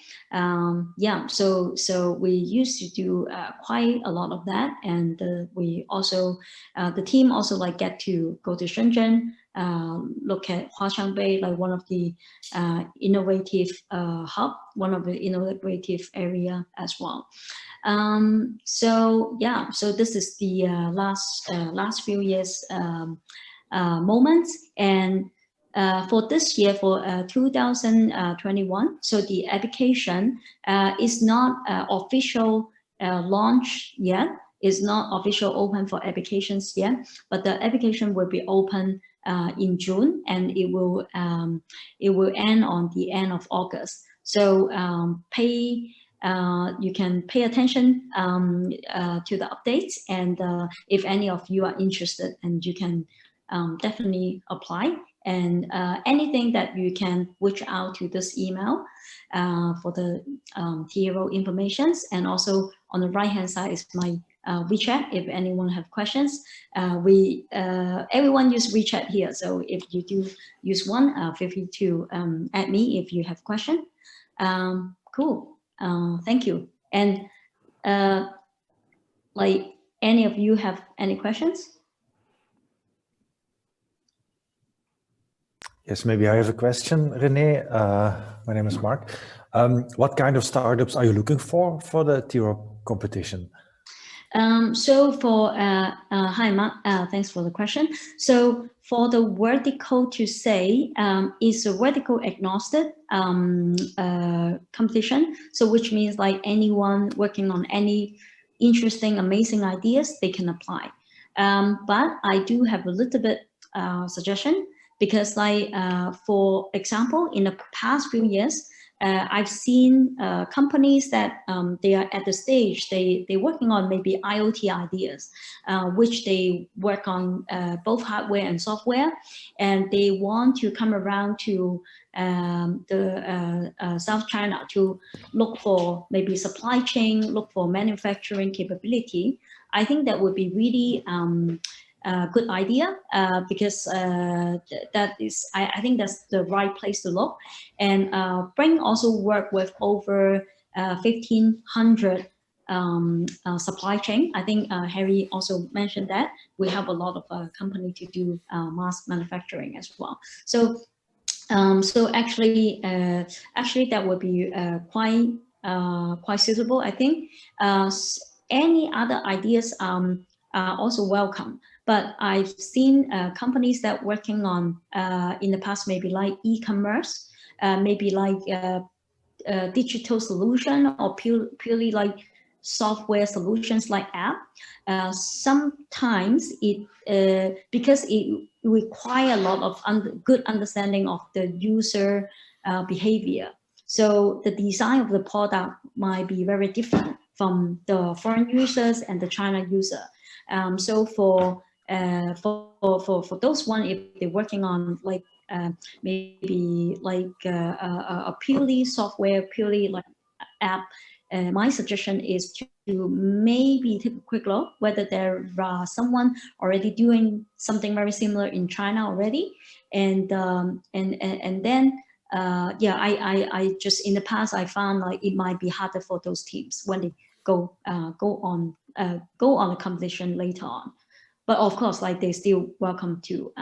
Yeah, so we used to do quite a lot of that, and we also the team also like get to go to Shenzhen, look at Huaqiang Bay, like one of the innovative hub, one of the innovative area as well. So yeah, so this is the last few years moments. And for this year, for 2021, so the application is not official launch yet, is not official open for applications yet, but the application will be open in June, and it will end on the end of August. So you can pay attention to the updates, and if any of you are interested, and you can definitely apply. And anything that you can reach out to this email for the TRO informations. And also on the right hand side is my WeChat. If anyone have questions, everyone use WeChat here. So if you do use one, feel free to add me if you have question. Cool. Thank you. And like any of you have any questions? Yes, maybe I have a question, René. My name is Mark. What kind of startups are you looking for the TRO competition? So for, hi Mark, thanks for the question. So for the vertical to say, is a vertical agnostic competition. So which means like anyone working on any interesting, amazing ideas, they can apply. But I do have a little bit suggestion because like, for example, in the past few years, I've seen companies that they are at the stage, they're working on maybe IoT ideas, which they work on both hardware and software, and they want to come around to the South China to look for maybe supply chain, look for manufacturing capability. I think that would be really good idea because that is, I think that's the right place to look. And BRINC also work with over 1,500 supply chain. I think Harry also mentioned that we have a lot of company to do mass manufacturing as well. So so actually that would be quite suitable, I think. Any other ideas are also welcome. But I've seen companies that working on in the past, maybe like e-commerce, maybe like digital solution, or purely like software solutions like app. Sometimes it because it require a lot of good understanding of the user behavior. So the design of the product might be very different from the foreign users and the China user. So for those one, if they're working on like maybe like a purely software, purely like app, my suggestion is to maybe take a quick look whether there are someone already doing something very similar in China already, and then yeah, I just in the past I found like it might be harder for those teams when they go on a competition later on. But of course, like they still welcome to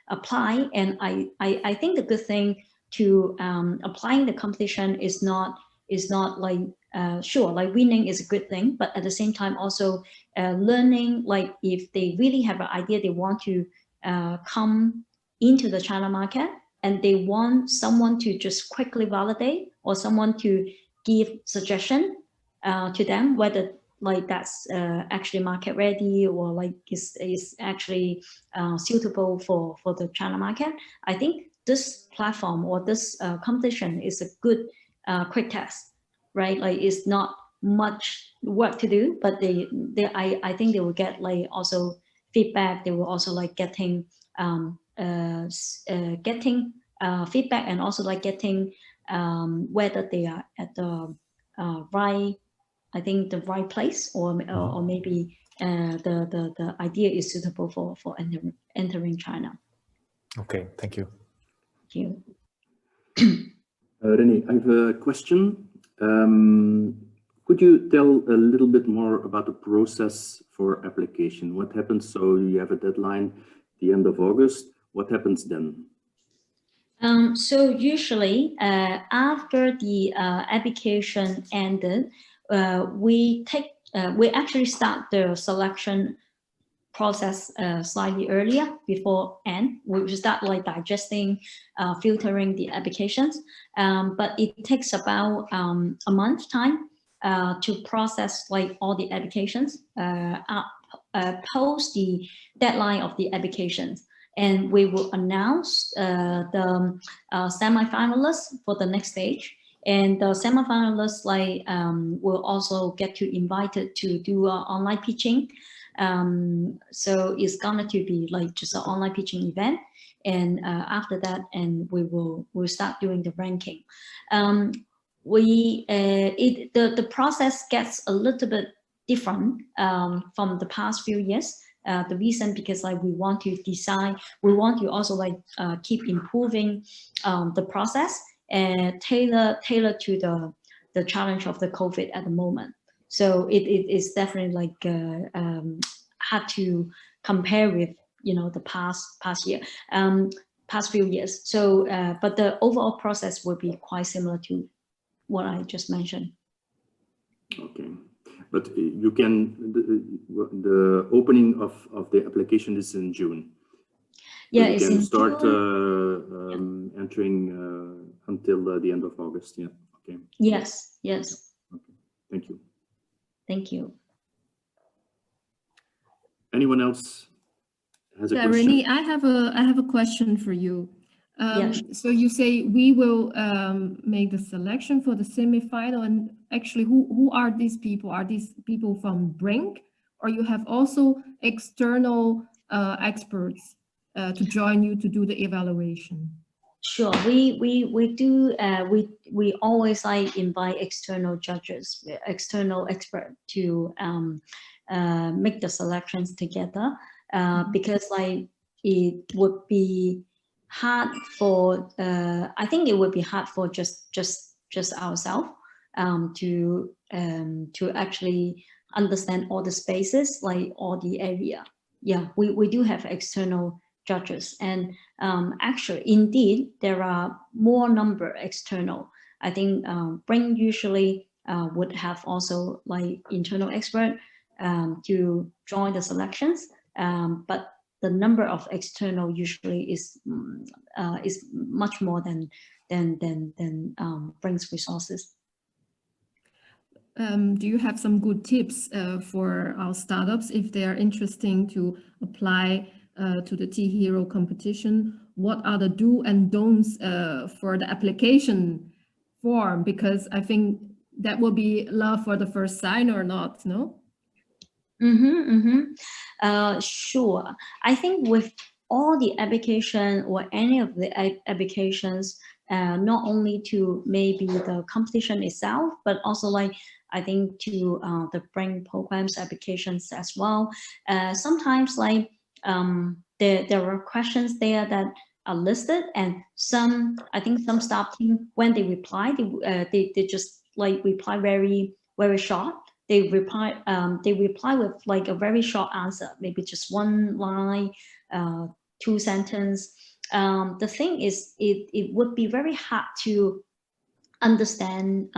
apply. And I think the good thing to applying the competition is not like sure, like winning is a good thing, but at the same time also learning, like if they really have an idea, they want to come into the China market, and they want someone to just quickly validate, or someone to give suggestion to them whether like that's actually market ready, or like is actually suitable for the China market. I think this platform or this competition is a good quick test, right? Like it's not much work to do, but I think they will get like also feedback. They will also like getting feedback, and also like getting whether they are at the right, I think the right place, or maybe the idea is suitable for entering China. Okay, thank you. Thank you. René, I have a question. Could you tell a little bit more about the process for application? What happens? So you have a deadline, the end of August. What happens then? So usually after the application ended, we actually start the selection process slightly earlier before end. We start like digesting, filtering the applications, but it takes about a month time to process like all the applications post the deadline of the applications. And we will announce the semi-finalists for the next stage. And the semi-finalists like will also get to invited to do online pitching. So it's gonna to be like just an online pitching event. And after that, and we'll start doing the ranking. The process gets a little bit different from the past few years. The reason because like we want to design, we want to also like keep improving the process and tailor to the challenge of the COVID at the moment. So it is definitely like hard to compare with, you know, the past year. past few years. So, but the overall process will be quite similar to what I just mentioned. Okay, but you can, the opening of the application is in June. Yeah, so you it's can in start June. entering until the end of August. Yeah. Okay. Yes. Yes. Okay. Thank you. Thank you. Anyone else has a question? Renee, I have a question for you. Yes. So you say we will make the selection for the semi-final, and actually, who are these people? Are these people from BRINC, or you have also external experts to join you to do the evaluation? Sure, we do. We always like invite external judges, external expert to make the selections together, because like it would be hard for. I think it would be hard for just ourselves to actually understand all the spaces, like all the area. Yeah, we do have external judges, and actually, indeed, there are more number external. I think BRINC usually would have also like internal expert to join the selections, but the number of external usually is much more than BRINC's resources. Do you have some good tips for our startups if they are interesting to apply to the T-Hero competition? What are the do and don'ts for the application form? Because I think that will be love for the first sign or not, no? Sure. I think with all the application or any of the applications, not only to maybe the competition itself, but also like I think to the BRINC programs applications as well. Sometimes like there are questions there that are listed, and I think some staff team, when they reply, they just like reply very short. They reply with like a very short answer, maybe just one line, 2 sentences. The thing is, it would be very hard to understand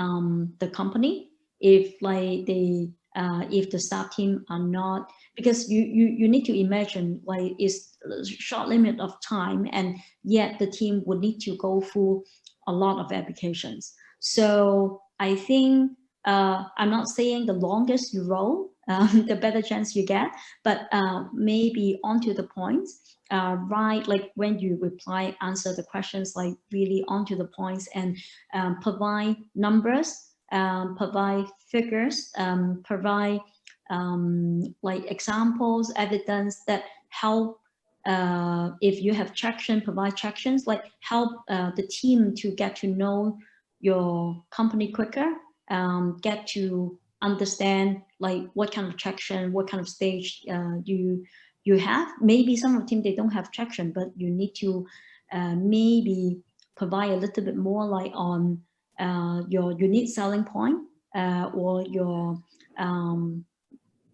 the company if like if the staff team are not, because you need to imagine like it's a short limit of time, and yet the team would need to go through a lot of applications. So I think I'm not saying the longest you roll, the better chance you get, but maybe onto the point, right? Like when you reply, answer the questions like really onto the points, and provide numbers, provide figures, provide like examples, evidence that help. If you have traction, provide tractions, like help the team to get to know your company quicker. Get to understand like what kind of traction, what kind of stage you have. Maybe some of the team, they don't have traction, but you need to maybe provide a little bit more like on your unique selling point, or your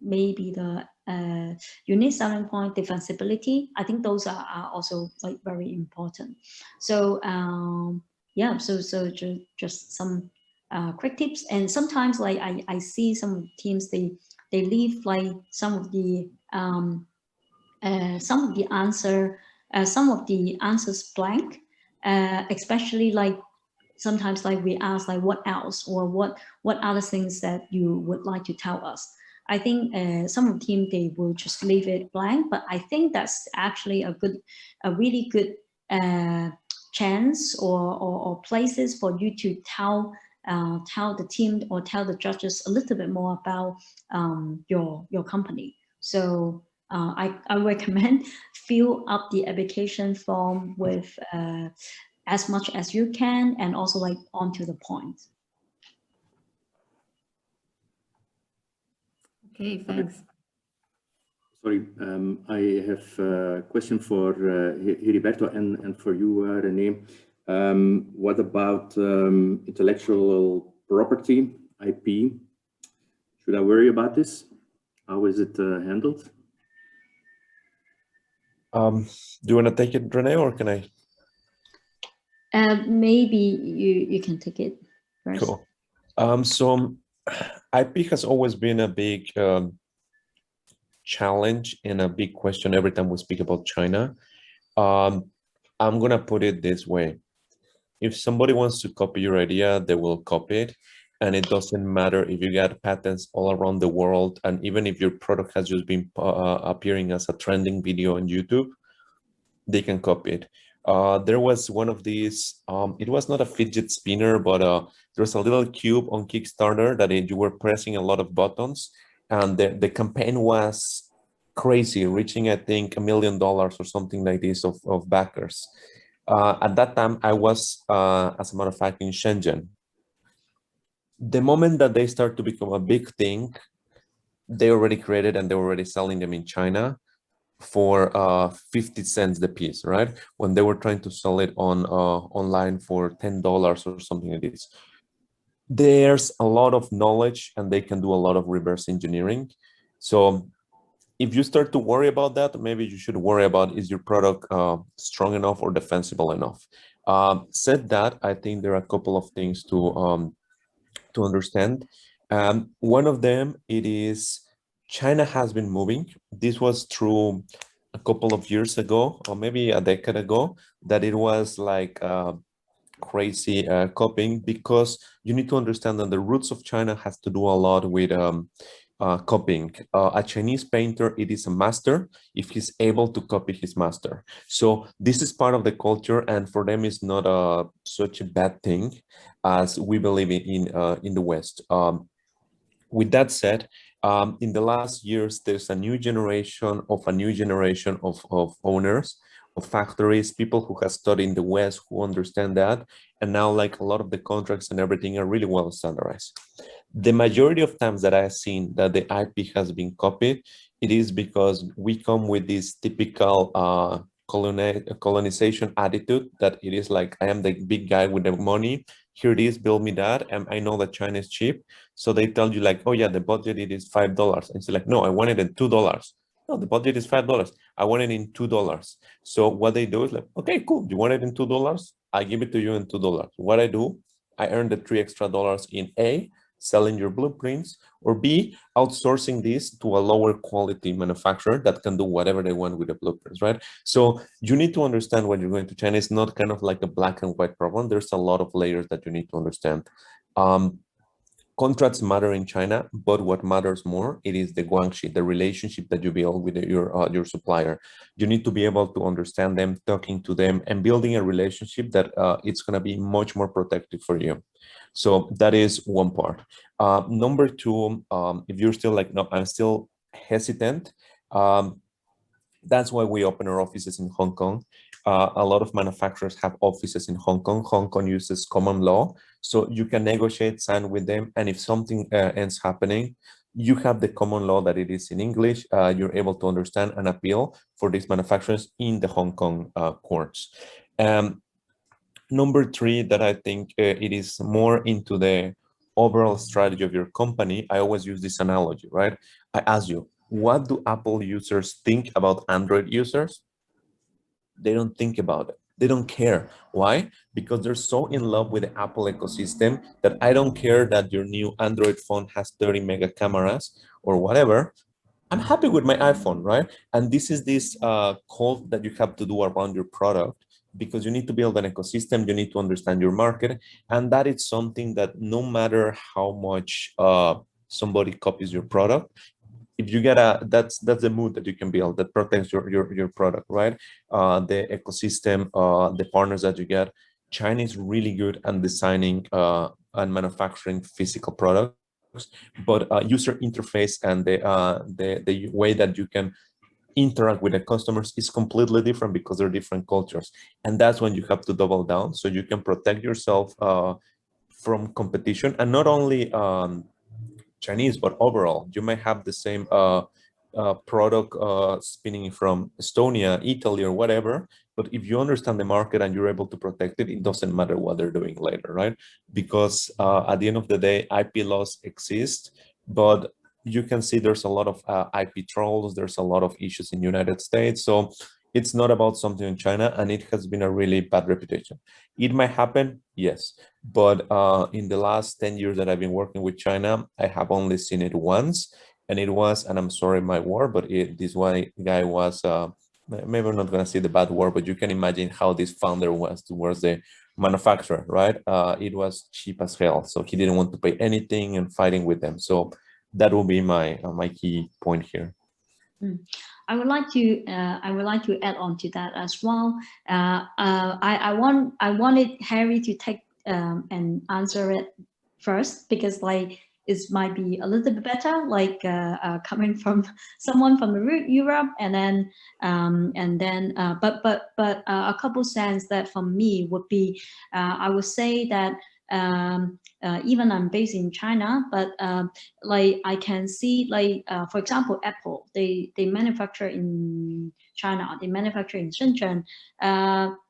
maybe the unique selling point, defensibility. I think those are also like very important. So yeah, so just some quick tips. And sometimes like I see some teams, they leave like some of the answers blank, especially like sometimes like we ask like what else, or what other things that you would like to tell us. I think some of the team, they will just leave it blank, but I think that's actually a really good chance or places for you to tell the team or tell the judges a little bit more about your company. So I recommend fill up the application form with as much as you can, and also like onto the point. Okay, thanks. Sorry, I have a question for Heriberto and for you, Renee. What about intellectual property, IP? Should I worry about this? How is it handled? Do you want to take it, Renee, or can I? Maybe you can take it first. Cool. So IP has always been a big challenge and a big question every time we speak about China. I'm gonna put it this way. If somebody wants to copy your idea, they will copy it. And it doesn't matter if you got patents all around the world. And even if your product has just been appearing as a trending video on YouTube, they can copy it. There was one of these, it was not a fidget spinner, but there was a little cube on Kickstarter that you were pressing a lot of buttons. And the campaign was crazy, reaching, I think, $1 million or something like this of backers. At that time, I was, as a matter of fact, in Shenzhen. The moment that they start to become a big thing, they already created and they were already selling them in China for 50 cents the piece, right? When they were trying to sell it on online for $10 or something like this. There's a lot of knowledge and they can do a lot of reverse engineering. So if you start to worry about that, maybe you should worry about, is your product strong enough or defensible enough? Said that, I think there are a couple of things to understand. One of them, it is China has been moving. This was true a couple of years ago, or maybe a decade ago, that it was like crazy copying, because you need to understand that the roots of China has to do a lot with copying. A Chinese painter, it is a master if he's able to copy his master. So this is part of the culture, and for them it's not such a bad thing as we believe in the West. With that said, in the last years, there's a new generation of owners of factories, people who have studied in the West, who understand that, and now like a lot of the contracts and everything are really well standardized. The majority of times that I've seen that the IP has been copied, it is because we come with this typical colonization attitude that it is like, I am the big guy with the money, here it is, build me that, and I know that China is cheap. So they tell you like, oh yeah, the budget it is $5. And it's like, no, I want it at $2. No, the budget is $5. I want it in $2. So what they do is like, okay, cool. You want it in $2? I give it to you in $2. What I do, I earn the $3 extra in A, selling your blueprints, or B, outsourcing this to a lower quality manufacturer that can do whatever they want with the blueprints, right? So you need to understand when you're going to China, it's not kind of like a black and white problem. There's a lot of layers that you need to understand. Contracts matter in China, but what matters more, it is the guanxi, the relationship that you build with your supplier. You need to be able to understand them, talking to them, and building a relationship that it's going to be much more protective for you. So that is one part. Number two, if you're still like, no, I'm still hesitant, that's why we open our offices in Hong Kong. A lot of manufacturers have offices in Hong Kong. Hong Kong uses common law, so you can negotiate, sign with them, and if something ends happening, you have the common law that it is in English. You're able to understand and appeal for these manufacturers in the Hong Kong courts. Number three, that I think it is more into the overall strategy of your company. I always use this analogy, right? I ask you, what do Apple users think about Android users? They don't think about it. They don't care. Why? Because they're so in love with the Apple ecosystem that I don't care that your new Android phone has 30 mega cameras or whatever. I'm happy with my iPhone, right? And this is this cult that you have to do around your product, because you need to build an ecosystem, you need to understand your market, and that is something that no matter how much somebody copies your product, if you get that's the mood that you can build that protects your product, right? The ecosystem, the partners that you get. China is really good at designing and manufacturing physical products, but user interface and the way that you can interact with the customers is completely different, because they're different cultures, and that's when you have to double down so you can protect yourself from competition. And not only Chinese, but overall, you might have the same product spinning from Estonia, Italy, or whatever. But if you understand the market and you're able to protect it, it doesn't matter what they're doing later, right? Because at the end of the day, IP laws exist, but you can see there's a lot of IP trolls. There's a lot of issues in the United States. So It's not about something in China, and it has been a really bad reputation. It might happen, yes, but in the last 10 years that I've been working with China, I have only seen it once, and it was, and I'm sorry my word, but this guy was, maybe I'm not gonna say the bad word, but you can imagine how this founder was towards the manufacturer, right? It was cheap as hell, so he didn't want to pay anything and fighting with them. So that will be my my key point here. I would like to add on to that as well. I wanted Harry to take and answer it first, because like it might be a little bit better, like coming from someone from Europe, and then but a couple cents that from me would be, I would say that even I'm based in China, but like I can see, like for example, Apple, they manufacture in China, they manufacture in Shenzhen.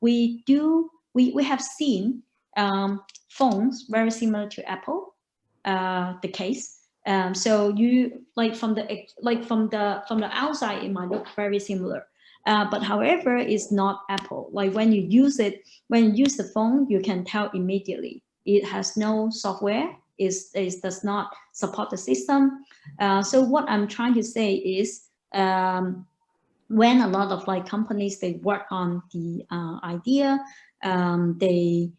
We have seen phones very similar to Apple, the case. So you like from the outside, it might look very similar. But however, it's not Apple. Like when you use the phone, you can tell immediately. It has no software. It does not support the system. So what I'm trying to say is, when a lot of like companies, they work on the idea, they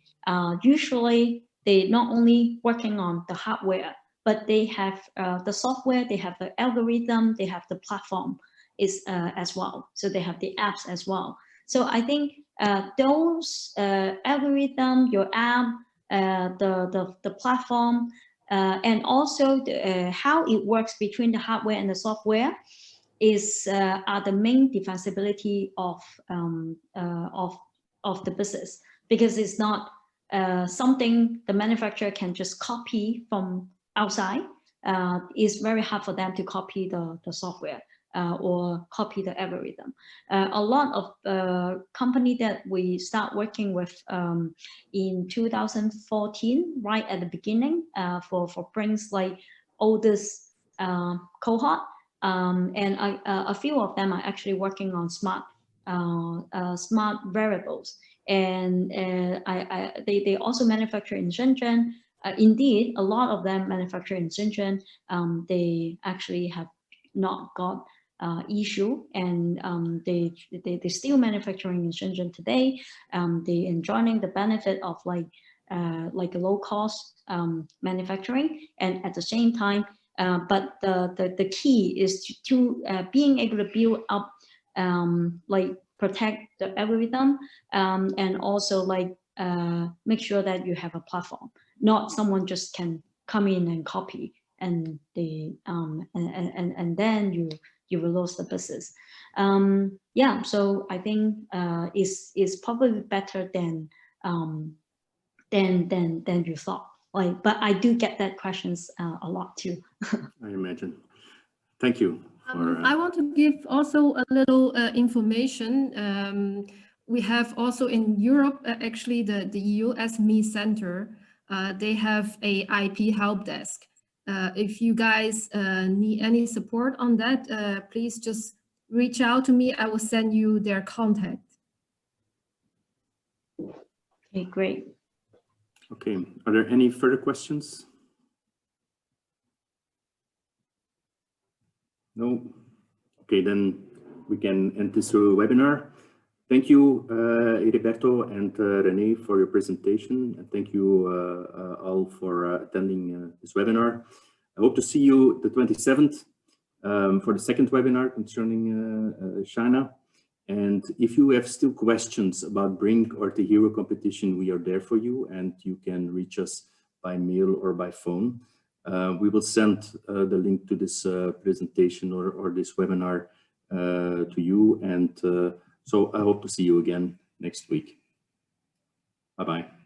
usually they not only working on the hardware, but they have the software, they have the algorithm, they have the platform is as well. So they have the apps as well. So I think those algorithm, your app, the platform, and also how it works between the hardware and the software are the main defensibility of the business, because it's not something the manufacturer can just copy from outside. It's very hard for them to copy the software or copy the algorithm. A lot of company that we start working with in 2014, right at the beginning, for BRINC's like oldest cohort, and a few of them are actually working on smart variables, and they also manufacture in Shenzhen. Indeed, a lot of them manufacture in Shenzhen. They actually have not got issue, and they still manufacturing in Shenzhen today. They enjoying the benefit of like a low cost manufacturing, and at the same time, but the key is to being able to build up, like protect the algorithm, and also like make sure that you have a platform, not someone just can come in and copy, and they and then you will lose the business. Yeah, so I think is probably better than you thought. Like, but I do get that questions a lot too. I imagine. Thank you. I want to give also a little information. We have also in Europe, actually the EU SME Center, they have a IP help desk. If you guys need any support on that, please just reach out to me. I will send you their contact. Okay, great. Okay, are there any further questions? No? Okay, then we can end this webinar. Thank you, Heriberto and René, for your presentation. And thank you all for attending this webinar. I hope to see you the 27th for the second webinar concerning China. And if you have still questions about BRINC or the Hero competition, we are there for you, and you can reach us by mail or by phone. We will send the link to this presentation or this webinar to you. And so I hope to see you again next week. Bye-bye.